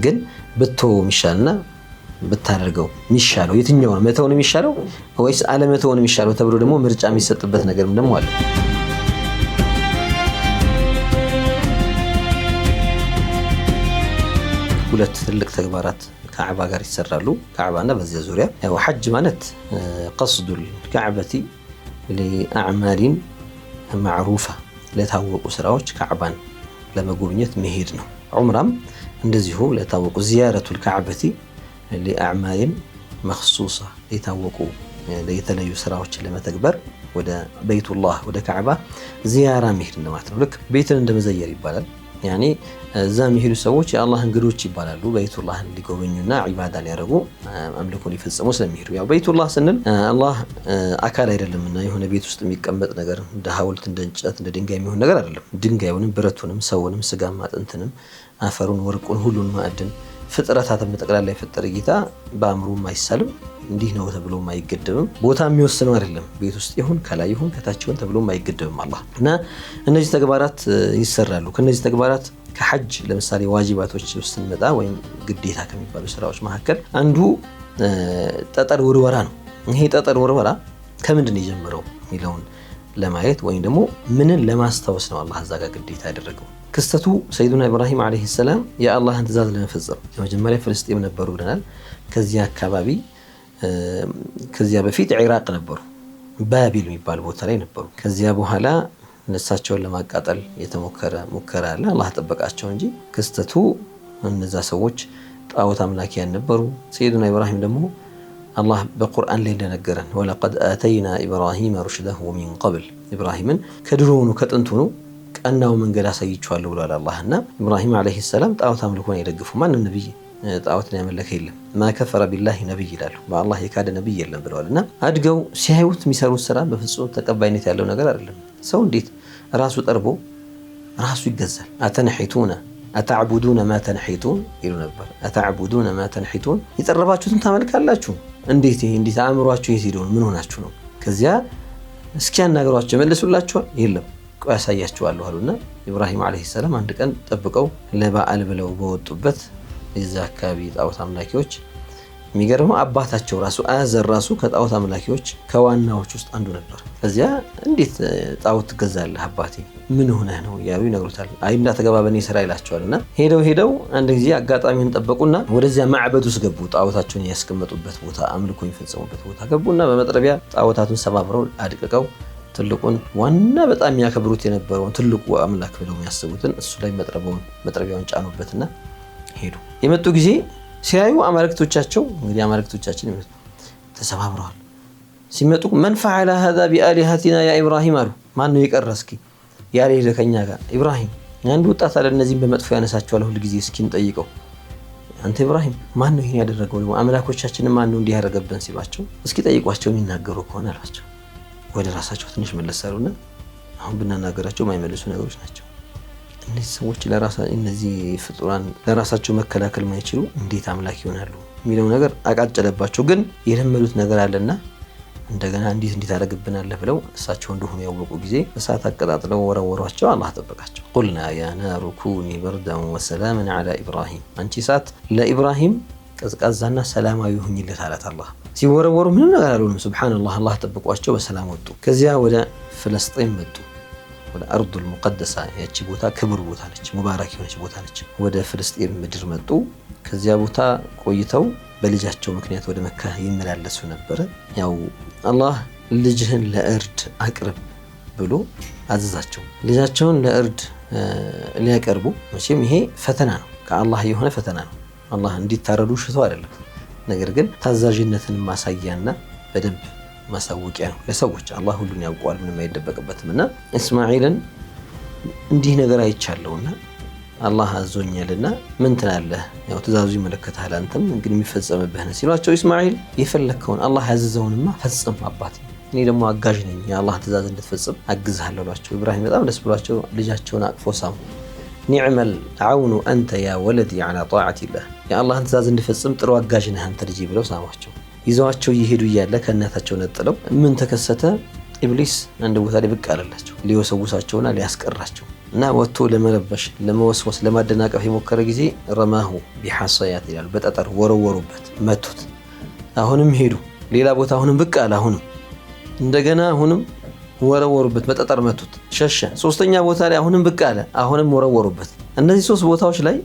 ግን ብትተው የሚሻልና ብታደርገው የሚሻለው የትኛው ነው? መተውን የሚሻለው ወይስ አለመተውን የሚሻለው ተብሎ ደግሞ ምርጫ የሚሰጥበት ነገር ደግሞ አለ። ሁለት ትልቅ ተግባራት ካዕባ ጋር ይሰራሉ። ካዕባና በዚያ ዙሪያ ያው ሐጅ ማለት ቀስዱል ካዕበቲ ለአዕማሊን ማዕሩፋ ለታወቁ ስራዎች ካዕባን ለመጎብኘት መሄድ ነው። ዑምራም እንደዚሁ ለታወቁ ዚያረቱል ካዕበቲ ለአዕማሊን መኽሱሳ የታወቁ የተለዩ ስራዎችን ለመተግበር ወደ በይቱላህ ወደ ካዕባ ዚያራ መሄድ ማለት ነው። ልክ ቤትን እንደመዘየር ይባላል። ያኔ እዛ የሚሄዱ ሰዎች የአላህ እንግዶች ይባላሉ። በይቱላህን ሊጎበኙና ዒባዳ ሊያደርጉ አምልኮ ሊፈጽሙ ስለሚሄዱ ያው በይቱላህ ስንል አላህ አካል አይደለምና የሆነ ቤት ውስጥ የሚቀመጥ ነገር እንደ ሐውልት እንደ እንጨት እንደ ድንጋይ የሚሆን ነገር አይደለም። ድንጋዩንም ብረቱንም ሰውንም ስጋም አጥንትንም አፈሩን ወርቁን ሁሉን ማዕድን ፍጥረታትን በጠቅላላ የፈጠረ ጌታ በአእምሮም አይሳልም። እንዲህ ነው ተብሎም አይገደብም። ቦታ የሚወስነው አይደለም። ቤት ውስጥ ይሁን ከላይ ይሁን ከታች ይሁን ተብሎም አይገደብም አላህ እና እነዚህ ተግባራት ይሰራሉ። ከነዚህ ተግባራት ከሐጅ ለምሳሌ ዋጂባቶች ውስጥ ስንመጣ ወይም ግዴታ ከሚባሉ ስራዎች መካከል አንዱ ጠጠር ውርወራ ነው። ይሄ ጠጠር ውርወራ ከምንድን የጀመረው የሚለውን ለማየት ወይም ደግሞ ምንን ለማስታወስ ነው አላህ እዛ ጋር ግዴታ ያደረገው። ክስተቱ ሰይዱና ኢብራሂም ዓለይሂ ሰላም የአላህን ትእዛዝ ለመፈጸም የመጀመሪያ ፍልስጤም ነበሩ ብለናል። ከዚያ አካባቢ ከዚያ በፊት ኢራቅ ነበሩ፣ ባቢል የሚባል ቦታ ላይ ነበሩ። ከዚያ በኋላ እነሳቸውን ለማቃጠል የተሞከረ ሙከራ አለ። አላህ ጠበቃቸው እንጂ ክስተቱ እነዛ ሰዎች ጣዖት አምላኪያን ነበሩ። ሰይዱና ኢብራሂም ደግሞ አላህ በቁርአን ላይ እንደነገረን ወለቀድ አተይና ኢብራሂም ሩሽደሁ ሚን ቀብል ኢብራሂምን ከድሮውኑ ከጥንቱኑ ቀናው መንገድ አሳይቻለሁ ብሏል አላህና ኢብራሂም አለይሂ ሰላም ጣዖት አምልኮን አይደግፉ። ማንም ነብይ ጣዖትን ያመለከ የለም። ማከፈረ ቢላሂ ነብይ ይላሉ። በአላህ የካደ ነብይ የለም ብለዋልና አድገው ሲያዩት የሚሰሩት ስራ በፍጹም ተቀባይነት ያለው ነገር አይደለም። ሰው እንዴት ራሱ ጠርቦ ራሱ ይገዛል? አተንሒቱና አተዕቡዱነ ማ ተንሒቱን ይሉ ነበር። አተዕቡዱነ ማ ተንሒቱን የጠረባችሁትን ታመልካላችሁ። እንዴት ይሄ እንዴት አእምሯችሁ ይሄድ ምን ሆናችሁ ነው? ከዚያ እስኪ ያናገሯቸው መልሱላችኋል። የለም ቆይ ያሳያችኋለሁ አሉና ኢብራሂም አለይሂ ሰላም አንድ ቀን ጠብቀው ለበዓል ብለው በወጡበት የዛ አካባቢ ጣዖት አምላኪዎች የሚገርመው አባታቸው ራሱ አዘር ራሱ ከጣዖት አምላኪዎች ከዋናዎች ውስጥ አንዱ ነበር። ከዚያ እንዴት ጣዖት ትገዛለህ አባቴ ምን ሆነህ ነው እያሉ ይነግሩታል። አይ እንዳትገባ በኔ ስራ ይላቸዋልና ሄደው አንድ ጊዜ አጋጣሚውን ጠበቁና ወደዚያ ማዕበድ ውስጥ ገቡ። ጣዖታቸውን ያስቀመጡበት ቦታ አምልኮ የሚፈጸሙበት ቦታ ገቡና በመጥረቢያ ጣዖታቱን ሰባብረው አድቅቀው ትልቁን ዋና በጣም የሚያከብሩት የነበረውን ትልቁ አምላክ ብለው የሚያስቡትን እሱ ላይ መጥረቢያውን ጫኑበትና ሄዱ። የመጡ ጊዜ ሲያዩ አማልክቶቻቸው እንግዲህ አማልክቶቻችን ተሰባብረዋል። ሲመጡ መን ፈዐለ ሃዛ ቢአሊሀቲና ያ ኢብራሂም አሉ። ማን ነው የቀረ እስኪ ያልሄደ ከኛ ጋር ኢብራሂም? አንድ ወጣት አለ እነዚህን በመጥፎ ያነሳቸዋል ሁል ጊዜ። እስኪ እንጠይቀው አንተ ኢብራሂም ማን ነው ይሄን ያደረገው? ደግሞ አምላኮቻችንን ማን ነው እንዲህ ያደረገብን ሲሏቸው እስኪ ጠይቋቸው የሚናገሩ ከሆነ አሏቸው። ወደ ራሳቸው ትንሽ መለሳሉና አሁን ብናናገራቸው የማይመልሱ ነገሮች ናቸው። እነዚህ ሰዎች እነዚህ ፍጡራን ለራሳቸው መከላከል ማይችሉ እንዴት አምላክ ይሆናሉ የሚለው ነገር አቃጨለባቸው። ግን የለመዱት ነገር አለና እንደገና እንዴት አደረግብናለህ ብለው እሳቸው እንደሆኑ ያወቁ ጊዜ እሳት አቀጣጥለው ወረወሯቸው። አላህ ጠበቃቸው። ቁልና ያ ናሩ ኩኒ በርዳን ወሰላምን ዐላ ኢብራሂም፣ አንቺ እሳት ለኢብራሂም ቀዝቃዛና ሰላማዊ ሁኝለት አላት አላህ። ሲወረወሩ ምንም ነገር አልሆኑም። ሱብሃንአላህ አላህ ጠብቋቸው በሰላም ወጡ። ከዚያ ወደ ፍልስጤም መጡ። ወደ አርዱል ሙቀደሳ ያቺ ቦታ ክብር ቦታ ነች፣ ሙባረክ የሆነች ቦታ ነች። ወደ ፍልስጤም ምድር መጡ። ከዚያ ቦታ ቆይተው በልጃቸው ምክንያት ወደ መካ ይመላለሱ ነበረ። ያው አላህ ልጅህን ለእርድ አቅርብ ብሎ አዘዛቸው። ልጃቸውን ለእርድ ሊያቀርቡ መቼም ይሄ ፈተና ነው፣ ከአላህ የሆነ ፈተና ነው። አላህ እንዲታረዱ ሽቶ አይደለም፣ ነገር ግን ታዛዥነትን ማሳያና በደንብ ማሳወቂያ ነው ለሰዎች። አላህ ሁሉን ያውቀዋል፣ ምንም አይደበቅበትም። እና እስማኤልን እንዲህ ነገር አይቻለውና አላህ አዞኛልና ምን ትላለህ? ያው ትእዛዙ ይመለከታል፣ አንተም እንግዲህ የሚፈጸምብህ ነው ሲሏቸው እስማኤል የፈለከውን አላህ ያዘዘውንማ ፈጽም አባቴ፣ እኔ ደግሞ አጋዥ ነኝ፣ የአላህ ትእዛዝ እንድትፈጽም አግዝሃለሁ አሏቸው። ኢብራሂም በጣም ደስ ብሏቸው ልጃቸውን አቅፎ ሳሙ። ኒዕመል ዐውኑ አንተ ያ ወለዲ ዐላ ጣዓቲላህ፣ የአላህን ትእዛዝ እንድፈጽም ጥሩ አጋዥ ነህ አንተ ልጄ ብለው ሳሟቸው። ይዘዋቸው እየሄዱ እያለ ከእናታቸው ነጥለው ምን ተከሰተ? ኢብሊስ አንድ ቦታ ላይ ብቅ አለላቸው ሊወሰውሳቸውና ሊያስቀራቸው እና ወጥቶ ለመረበሽ ለመወስወስ ለማደናቀፍ የሞከረ ጊዜ ረማሁ ቢሐሰያት ይላል፣ በጠጠር ወረወሩበት፣ መቱት። አሁንም ሄዱ ሌላ ቦታ፣ አሁንም ብቅ አለ፣ አሁንም እንደገና አሁንም ወረወሩበት፣ በጠጠር መቱት፣ ሸሸ። ሶስተኛ ቦታ ላይ አሁንም ብቅ አለ፣ አሁንም ወረወሩበት። እነዚህ ሶስት ቦታዎች ላይ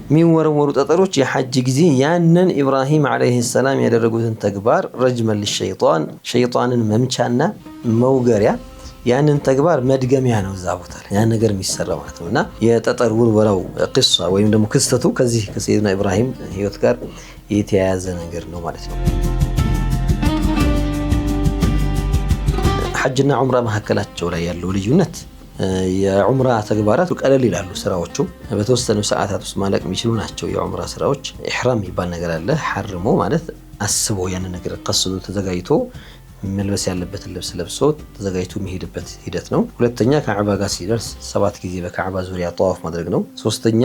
የሚወረወሩ ጠጠሮች የሐጅ ጊዜ ያንን ኢብራሂም አለይሂ ሰላም ያደረጉትን ተግባር ረጅመን ሊሸይጣን ሸይጣንን መምቻና መውገሪያ ያንን ተግባር መድገሚያ ነው። እዛ ቦታ ላይ ያን ነገር የሚሰራ ማለት ነውና የጠጠር ውርወራው ቂሷ ወይም ደግሞ ክስተቱ ከዚህ ከሰይድና ኢብራሂም ህይወት ጋር የተያያዘ ነገር ነው ማለት ነው። ሐጅና ዑምራ መካከላቸው ላይ ያለው ልዩነት የዑምራ ተግባራቱ ቀለል ይላሉ። ስራዎቹ በተወሰኑ ሰዓታት ውስጥ ማለቅ የሚችሉ ናቸው። የዑምራ ስራዎች ኢህራም የሚባል ነገር አለ። ሐርሞ ማለት አስቦ ያንን ነገር ቀስዶ ተዘጋጅቶ መልበስ ያለበትን ልብስ ለብሶ ተዘጋጅቶ የሚሄድበት ሂደት ነው። ሁለተኛ ከዓባ ጋር ሲደርስ 7 ጊዜ በከዓባ ዙሪያ ጠዋፍ ማድረግ ነው። ሶስተኛ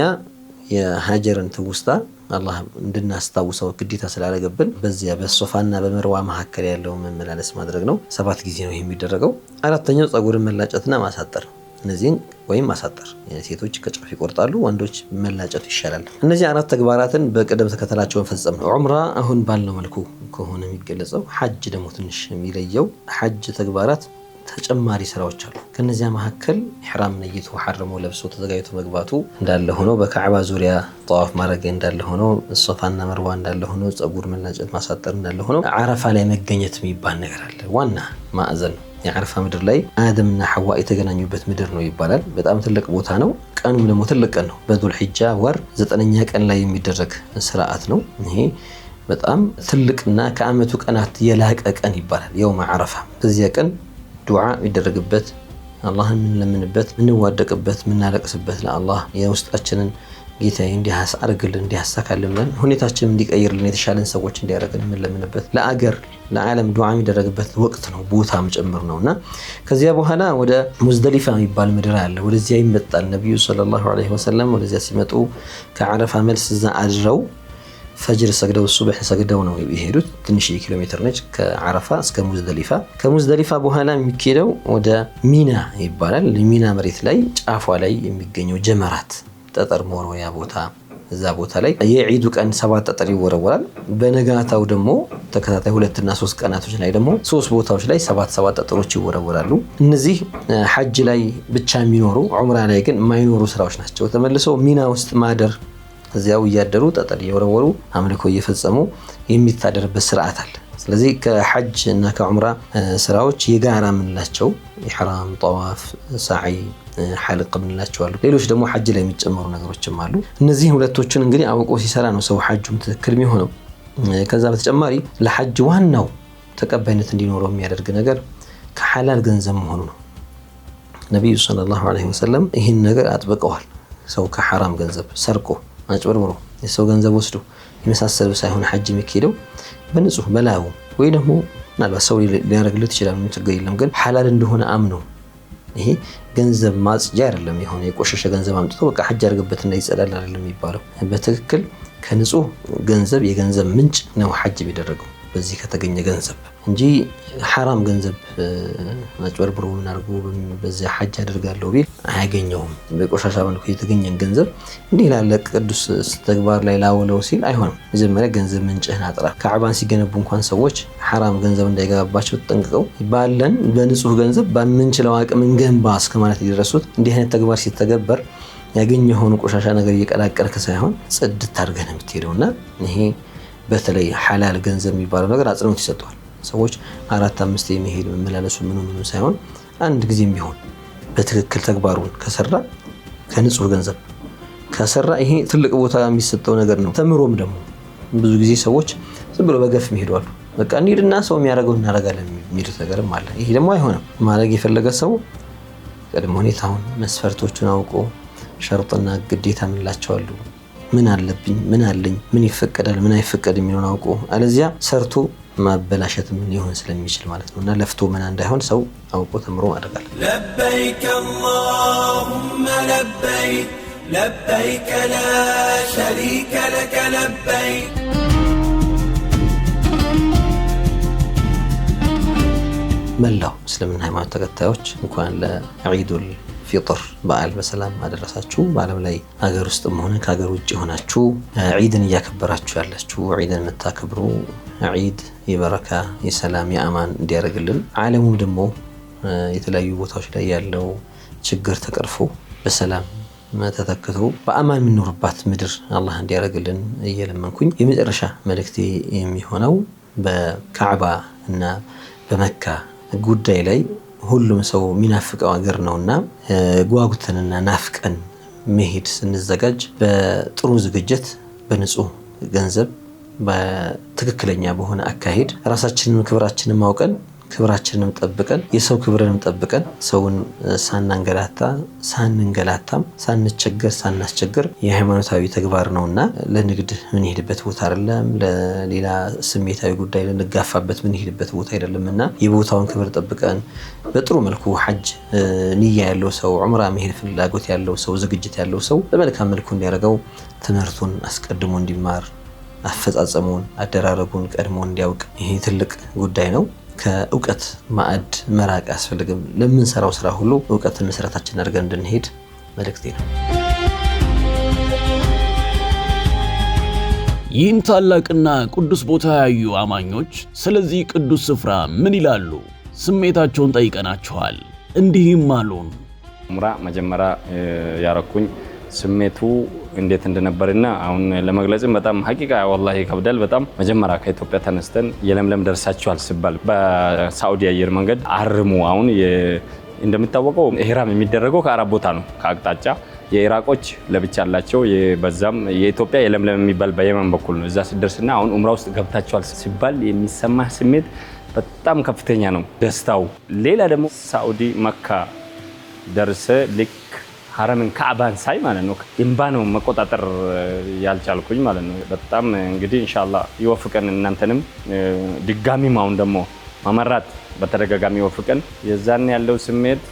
የሀጀርን ትውስታ አላህ እንድናስታውሰው ግዴታ ስላደረገብን በዚያ በሶፋና በመርዋ መካከል ያለው መመላለስ ማድረግ ነው። 7 ጊዜ ነው የሚደረገው። አራተኛው ጸጉርን መላጨትና ማሳጠር፣ እነዚህን ወይም ማሳጠር ሴቶች ከጫፍ ይቆርጣሉ፣ ወንዶች መላጨቱ ይሻላል። እነዚህ 4 ተግባራትን በቅደም ተከተላቸውን ፈጸም ነው። ዑምራ አሁን ባልነው መልኩ ከሆነ የሚገለጸው፣ ሐጅ ደግሞ ትንሽ የሚለየው ሐጅ ተግባራት ተጨማሪ ስራዎች አሉ። ከነዚያ መካከል ኢህራም ነይቶ ሐርሞ ለብሶ ተዘጋጅቶ መግባቱ እንዳለ ሆኖ በካዕባ ዙሪያ ጠዋፍ ማድረግ እንዳለ ሆኖ ሶፋና መርዋ እንዳለ ሆኖ ጸጉር መላጨት ማሳጠር እንዳለ ሆኖ አረፋ ላይ መገኘት የሚባል ነገር አለ። ዋና ማዕዘን ነው። የአረፋ ምድር ላይ አደምና ሐዋ የተገናኙበት ምድር ነው ይባላል። በጣም ትልቅ ቦታ ነው። ቀኑም ደግሞ ትልቅ ቀን ነው። በዙል ሒጃ ወር 9ኛ ቀን ላይ የሚደረግ ስርዓት ነው። ይሄ በጣም ትልቅና ከአመቱ ቀናት የላቀ ቀን ይባላል። የውመ አረፋ በዚያ ቀን ዱዓ የሚደረግበት አላህን የምንለምንበት የምንዋደቅበት የምናለቅስበት ለአላህ የውስጣችንን ጌታዬ እንዲያስ አርግልን እንዲያሳካልን ብለን ሁኔታችንን እንዲቀይርልን የተሻለን ሰዎች እንዲያረግልን የምንለምንበት ለአገር ለዓለም ዱዓ የሚደረግበት ወቅት ነው ቦታም ጭምር ነውና ከዚያ በኋላ ወደ ሙዝደሊፋ የሚባል ምድር አለ ወደዚያ ይመጣል ነብዩ ሰለላሁ ዐለይሂ ወሰለም ወደዚያ ሲመጡ ከዓረፋ መልስ እዛ አድረው ፈጅር ሰግደው ሱብህ ሰግደው ነው የሄዱት ትንሽ ኪሎ ሜትር ነች ከዓረፋ እስከ ሙዝደሊፋ ከሙዝደሊፋ በኋላ የሚኬደው ወደ ሚና ይባላል ሚና መሬት ላይ ጫፏ ላይ የሚገኘው ጀመራት ጠጠር መወርወያ ቦታ እዛ ቦታ ላይ የዒዱ ቀን 7 ጠጠር ይወረወራል በነጋታው ደግሞ ተከታታይ 2 እና 3 ቀናቶች ላይ ደግሞ 3 ቦታዎች ላይ 7 ጠጠሮች ይወረወራሉ እነዚህ ሐጅ ላይ ብቻ የሚኖሩ ዑምራ ላይ ግን የማይኖሩ ስራዎች ናቸው ተመልሰው ሚና ውስጥ ማደር እዚያው እያደሩ ጠጠር እየወረወሩ አምልኮ እየፈጸሙ የሚታደርበት ስርዓት አለ ስለዚህ ከሐጅ እና ከዑምራ ስራዎች የጋራ ምንላቸው ኢህራም ጠዋፍ ሰዓይ ሐልቅ ምንላቸው አሉ ሌሎች ደግሞ ሐጅ ላይ የሚጨመሩ ነገሮችም አሉ እነዚህ ሁለቶችን እንግዲህ አውቆ ሲሰራ ነው ሰው ሐጁም ትክክል የሚሆነው ከዛ በተጨማሪ ለሐጅ ዋናው ተቀባይነት እንዲኖረው የሚያደርግ ነገር ከሐላል ገንዘብ መሆኑ ነው ነብዩ ሰለላሁ ዐለይሂ ወሰለም ይህን ነገር አጥብቀዋል ሰው ከሐራም ገንዘብ ሰርቆ አጭበርብሮ የሰው ገንዘብ ወስዶ የመሳሰለው ሳይሆን ሐጅ የሚሄደው በንጹህ በላው ወይ ደግሞ ምናልባት ሰው ሊያደርግለት ይችላል ምን ችግር የለም ግን ሐላል እንደሆነ አምኖ ይሄ ገንዘብ ማጽጃ አይደለም የሆነ የቆሸሸ ገንዘብ አምጥቶ በቃ ሐጅ አድርገበትና ይጸዳል አይደለም የሚባለው በትክክል ከንጹህ ገንዘብ የገንዘብ ምንጭ ነው ሐጅ ቢደረገው በዚህ ከተገኘ ገንዘብ እንጂ حرام ገንዘብ አጭበርብሮ እናርጉ በዚህ ሐጅ አድርጋለሁ ቢል አያገኘውም በቆሻሻ መልኩ የተገኘን ገንዘብ እንዲህ ላለ ቅዱስ ተግባር ላይ ላውለው ሲል አይሆንም መጀመሪያ ገንዘብ ምንጭህን አጥራ ካዕባን ሲገነቡ እንኳን ሰዎች حرام ገንዘብ እንዳይገባባቸው ተጠንቅቀው ባለን በንጹህ ገንዘብ በመንችለው አቅም እንገንባ እስከማለት ይደረሱት እንዲህ አይነት ተግባር ሲተገበር ያገኘውን ቆሻሻ ነገር እየቀላቀልከ ሳይሆን ጽድት አድርገህ ነው የምትሄደውና ይሄ በተለይ ሐላል ገንዘብ የሚባለው ነገር አጽንኦት ይሰጣል ሰዎች 4-5 የሚሄድ መመላለሱ ምንም ሳይሆን አንድ ጊዜም ቢሆን በትክክል ተግባሩን ከሰራ ከንጹህ ገንዘብ ከሰራ ይሄ ትልቅ ቦታ የሚሰጠው ነገር ነው ተምሮም ደግሞ ብዙ ጊዜ ሰዎች ዝም ብሎ በገፍ የሚሄዱ በቃ እንሂድና ሰው የሚያደርገው እናደርጋለን የሚሉት ነገርም አለ ይሄ ደግሞ አይሆንም ማድረግ የፈለገ ሰው ቀድሞ ሁኔታውን መስፈርቶቹን አውቆ ሸርጥና ግዴታ ምንላቸው አሉ ምን አለብኝ ምን አለኝ ምን ይፈቀዳል ምን አይፈቀድ የሚሆን አውቆ አለዚያ ሰርቶ ማበላሸት ምን ይሆን ስለሚችል ማለት ነውና ለፍቶ ምን እንዳይሆን ሰው አውቆ ተምሮ ማድረጋል ለበይከ اللهم ለበይክ ለበይከ ላ ሸሪከ ለከ ለበይክ መላው እስልምና ሃይማኖት ተከታዮች እንኳን ለዒዱል ፊጥር በዓል በሰላም አደረሳችሁ በዓለም ላይ ሀገር ውስጥም ሆነ ከሀገር ውጭ ሆናችሁ ዒድን እያከበራችሁ ያላችሁ ዒድን መታከብሩ ዒድ የበረካ የሰላም የአማን እንዲያደርግልን ዓለሙ ደግሞ የተለያዩ ቦታዎች ላይ ያለው ችግር ተቀርፎ በሰላም ተተክቶ በአማን የምንኖርባት ምድር አላህ እንዲያደርግልን እየለመንኩኝ የመጨረሻ መልእክቴ የሚሆነው በካዕባ እና በመካ ጉዳይ ላይ ሁሉም ሰው ሚናፍቀው ሀገር ነውና ጓጉተንና ናፍቀን መሄድ ስንዘጋጅ በጥሩ ዝግጅት በንጹህ ገንዘብ በትክክለኛ በሆነ አካሄድ ራሳችንን ክብራችንን ማውቀን ክብራችንን ጠብቀን የሰው ክብርንም ጠብቀን ሰውን ሳንንገላታም ሳንቸገር ሳናስቸግር የሃይማኖታዊ ተግባር ነውና ለንግድ ምን ሄድበት ቦታ አይደለም ለሌላ ስሜታዊ ጉዳይ ለንጋፋበት ምን ሄድበት ቦታ አይደለምና የቦታውን ክብር ጠብቀን በጥሩ መልኩ ሐጅ ንያ ያለው ሰው ዑምራ መሄድ ፍላጎት ያለው ሰው ዝግጅት ያለው ሰው በመልካም መልኩ እንዲያደርገው ትምህርቱን አስቀድሞ እንዲማር አፈጻጸሙን አደራረጉን ቀድሞ እንዲያውቅ ይሄ ትልቅ ጉዳይ ነው ከእውቀት ማዕድ መራቅ ያስፈልግም ለምን ሰራው ስራ ሁሉ እውቀትን መሰረታችን አድርገን እንድንሄድ መልእክቴ ነው ይህን ታላቅና ቅዱስ ቦታ ያዩ አማኞች ስለዚህ ቅዱስ ስፍራ ምን ይላሉ ስሜታቸውን ጠይቀናቸዋል እንዲህም አሉን ዑምራ መጀመሪያ ያረኩኝ ስሜቱ እንዴት እንደነበርና አሁን ለመግለጽም በጣም ሐቂቃ ወላሂ ከብዳል በጣም መጀመሪያ ከኢትዮጵያ ተነስተን የለምለም ደርሳችኋል ሲባል በሳዑዲ አየር መንገድ አርሙ አሁን እንደምታወቀው ኢህራም የሚደረገው ከአራት ቦታ ነው ከአቅጣጫ የኢራቆች ለብቻ አላቸው በዛም የኢትዮጵያ የለምለም የሚባል በየመን በኩል ነው እዛ ሲደርስና አሁን ዑምራ ውስጥ ገብታችኋል ሲባል የሚሰማ ስሜት በጣም ከፍተኛ ነው ደስታው ሌላ ደግሞ ሳዑዲ መካ ደርሰ ልክ ሐረምን ካዕባን ሳይ ማለት ነው እንባ ነው መቆጣጠር ያልቻልኩኝ ማለት ነው። በጣም እንግዲህ ኢንሻአላህ ይወፍቀን እናንተንም ድጋሚ ማውን ደግሞ ማመራት በተደጋጋሚ ይወፍቀን። የዛን ያለው ስሜት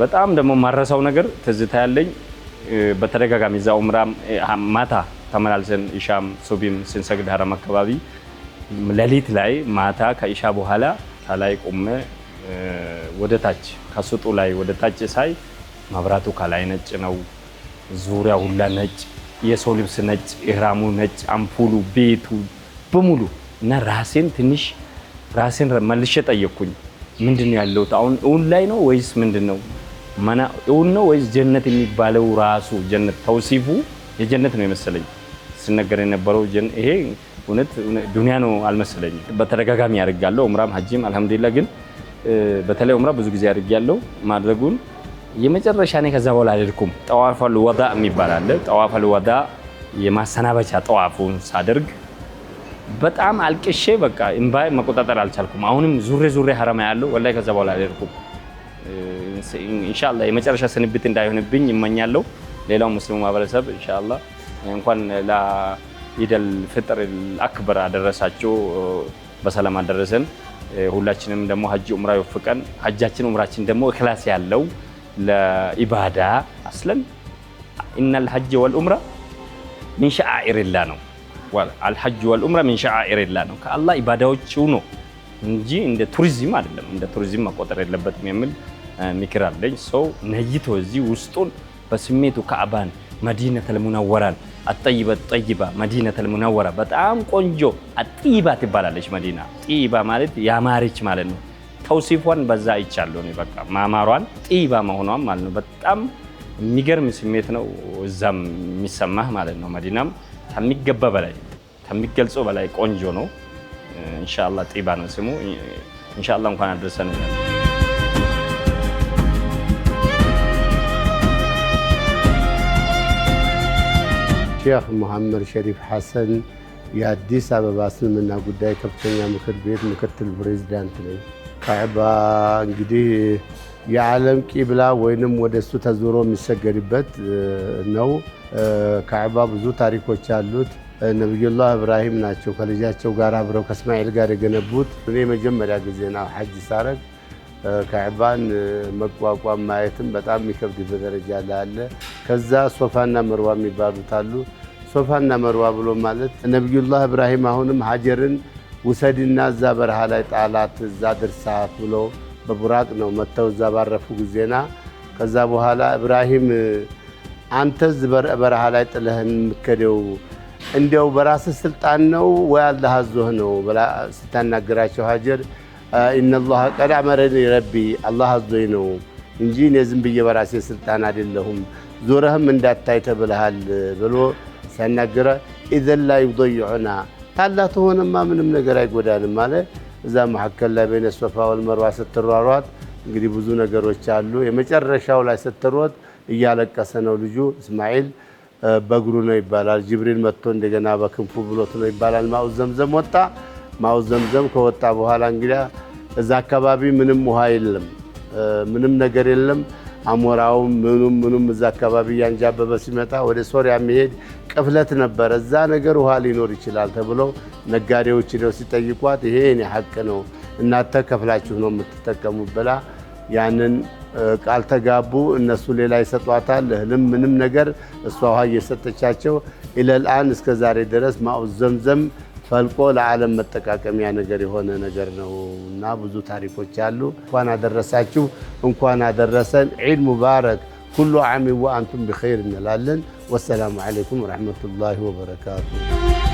በጣም ደግሞ ማረሳው ነገር ትዝታ ያለኝ በተደጋጋሚ እዛ ዑምራም ማታ ተመላልሰን ኢሻም ሱቢም ስንሰግድ ሐረም አካባቢ ሌሊት ላይ ማታ ከኢሻ በኋላ ከላይ ቆመ ወደ ታች ከሱጡ ላይ ወደ ታች ሳይ መብራቱ ከላይ ነጭ ነው፣ ዙሪያ ሁላ ነጭ፣ የሰው ልብስ ነጭ፣ ኢህራሙ ነጭ፣ አምፑሉ ቤቱ በሙሉ እና ራሴን መልሼ ጠየቅኩኝ። ምንድነው ያለው አሁን እውን ላይ ነው ወይስ ምንድነው? እውን ነው ወይስ ጀነት የሚባለው ራሱ ጀነት ተውሲፉ የጀነት ነው የመሰለኝ ሲነገር የነበረው ይሄ እውነት ዱንያ ነው አልመሰለኝም። በተደጋጋሚ ያርጋለሁ ዑምራም ሐጅም አልহামዱሊላህ። ግን በተለይ ዑምራ ብዙ ጊዜ ያርጋለሁ ማድረጉን የመጨረሻ ነኝ። ከዛ በኋላ አልሄድኩም። ጠዋፈል ወዳ የሚባል አለ። ጠዋፈል ወዳ የማሰናበቻ ጠዋፉን ሳደርግ በጣም አልቅሼ በቃ እንባይ መቆጣጠር አልቻልኩም። አሁንም ዙሬ ሐረም ያለው ወላሂ ከዛ በኋላ አልሄድኩም። ኢንሻአላህ የመጨረሻ ስንብት እንዳይሆንብኝ እመኛለሁ። ሌላው ሙስሊሙ ማህበረሰብ ኢንሻአላህ እንኳን ለኢደል ፍጥር አክበር አደረሳችሁ፣ በሰላም አደረሰን። ሁላችንም ደግሞ ሐጅ ዑምራ ይወፍቀን። ሐጃችን ዑምራችን ደግሞ ኢኽላስ ያለው ለኢባዳ አስለን ኢነል ሐጅ ወልዑምራ ሚን ሸዓኢሪላህ ነው። አልሐጅ ወልዑምራ ሚን ሸዓኢሪላህ ነው፣ ከአላህ ኢባዳዎች ነው እንጂ እንደ ቱሪዝም አይደለም። እንደ ቱሪዝም መቆጠር የለበትም የሚል ምክር አለኝ። ሰው ነይቶ እዚህ ውስጡን በስሜቱ ካዕባን መዲነተል ሙነወራን ጠይባ መዲነተል ሙነወራ በጣም ቆንጆ አጥይባ ትባላለች። መዲና ጥይባ ማለት ያማረች ማለት ነው። ተውሲፏን በዛ አይቻለሁ ነው በቃ ማማሯን ጥይባ መሆኗን ማለት ነው። በጣም የሚገርም ስሜት ነው እዛም የሚሰማህ ማለት ነው። መዲናም ከሚገባ በላይ ከሚገልጸው በላይ ቆንጆ ነው። ኢንሻአላህ ጥይባ ነው ስሙ። ኢንሻአላህ እንኳን አደረሰን። ሼህ መሐመድ ሸሪፍ ሐሰን የአዲስ አበባ እስልምና ጉዳይ ከፍተኛ ምክር ቤት ምክትል ፕሬዝዳንት ነኝ። ካዕባ እንግዲህ የዓለም ቂብላ ወይንም ወደሱ ተዞሮ የሚሰገድበት ነው። ካዕባ ብዙ ታሪኮች አሉት። ነብዩላህ ኢብራሂም ናቸው ከልጃቸው ጋር አብረው ከእስማኤል ጋር የገነቡት። እኔ መጀመሪያ ጊዜ ነው ሐጅ ሳረግ ካዕባን መቋቋም ማየትም በጣም የሚከብድ ደረጃ አለ። ከዛ ሶፋና መርዋ የሚባሉት አሉ። ሶፋና መርዋ ብሎ ማለት ነብዩላህ ኢብራሂም አሁንም ሀጀርን ውሰድና እዛ በረሃ ላይ ጣላት እዛ ድርሳት ብሎ በቡራቅ ነው መተው እዛ ባረፉ ጊዜና ከዛ በኋላ ኢብራሂም አንተዝ በረሃ ላይ ጥለህን ምከደው እንደው በራስ ስልጣን ነው ወይ አላህ አዞህ ነው ብላ ስታናገራቸው ሀጀር ኢነላህ ቀድ አመረኒ ረቢ አላህ አዞኝ ነው እንጂ እኔ ዝም ብዬ በራሴ ስልጣን አይደለሁም ዞረህም እንዳታይ ተብለሃል ብሎ ሲያናገረ ኢዘን ላ ይضيعنا ታላህ ተሆነማ ምንም ነገር አይጎዳንም ማለት እዛ መሐከል ላይ በይነ ሶፋ ወልመርዋ ስትሯሯጥ እንግዲህ ብዙ ነገሮች አሉ። የመጨረሻው ላይ ስትሮጥ እያለቀሰ ነው ልጁ እስማኤል በእግሩ ነው ይባላል። ጅብሪል መጥቶ እንደገና በክንፉ ብሎት ነው ይባላል። ማኡ ዘምዘም ወጣ። ማኡ ዘምዘም ከወጣ በኋላ እንግዲህ እዛ አካባቢ ምንም ውሃ የለም፣ ምንም ነገር የለም። አሞራውም ምኑም እዛ አካባቢ ያንጃበበ ሲመጣ ወደ ሶሪያ የሚሄድ ቅፍለት ነበር። እዛ ነገር ውሃ ሊኖር ይችላል ተብሎ ነጋዴዎች ሄደው ሲጠይቋት ይሄ እኔ ሐቅ ነው እናንተ ከፍላችሁ ነው የምትጠቀሙት ብላ ያንን ቃል ተጋቡ። እነሱ ሌላ ይሰጧታል እህልም ምንም ነገር እሷ ውሃ እየሰጠቻቸው ኢለልአን እስከ ዛሬ ድረስ ማኡ ዘምዘም ፈልቆ ለዓለም መጠቃቀሚያ ነገር የሆነ ነገር ነው እና ብዙ ታሪኮች አሉ። እንኳን አደረሳችሁ እንኳን አደረሰን። ዒድ ሙባረክ ኩሉ ዓም ወአንቱም ቢኸይር እንላለን። ወሰላሙ ዓለይኩም ወረሕመቱላሂ ወበረካቱ።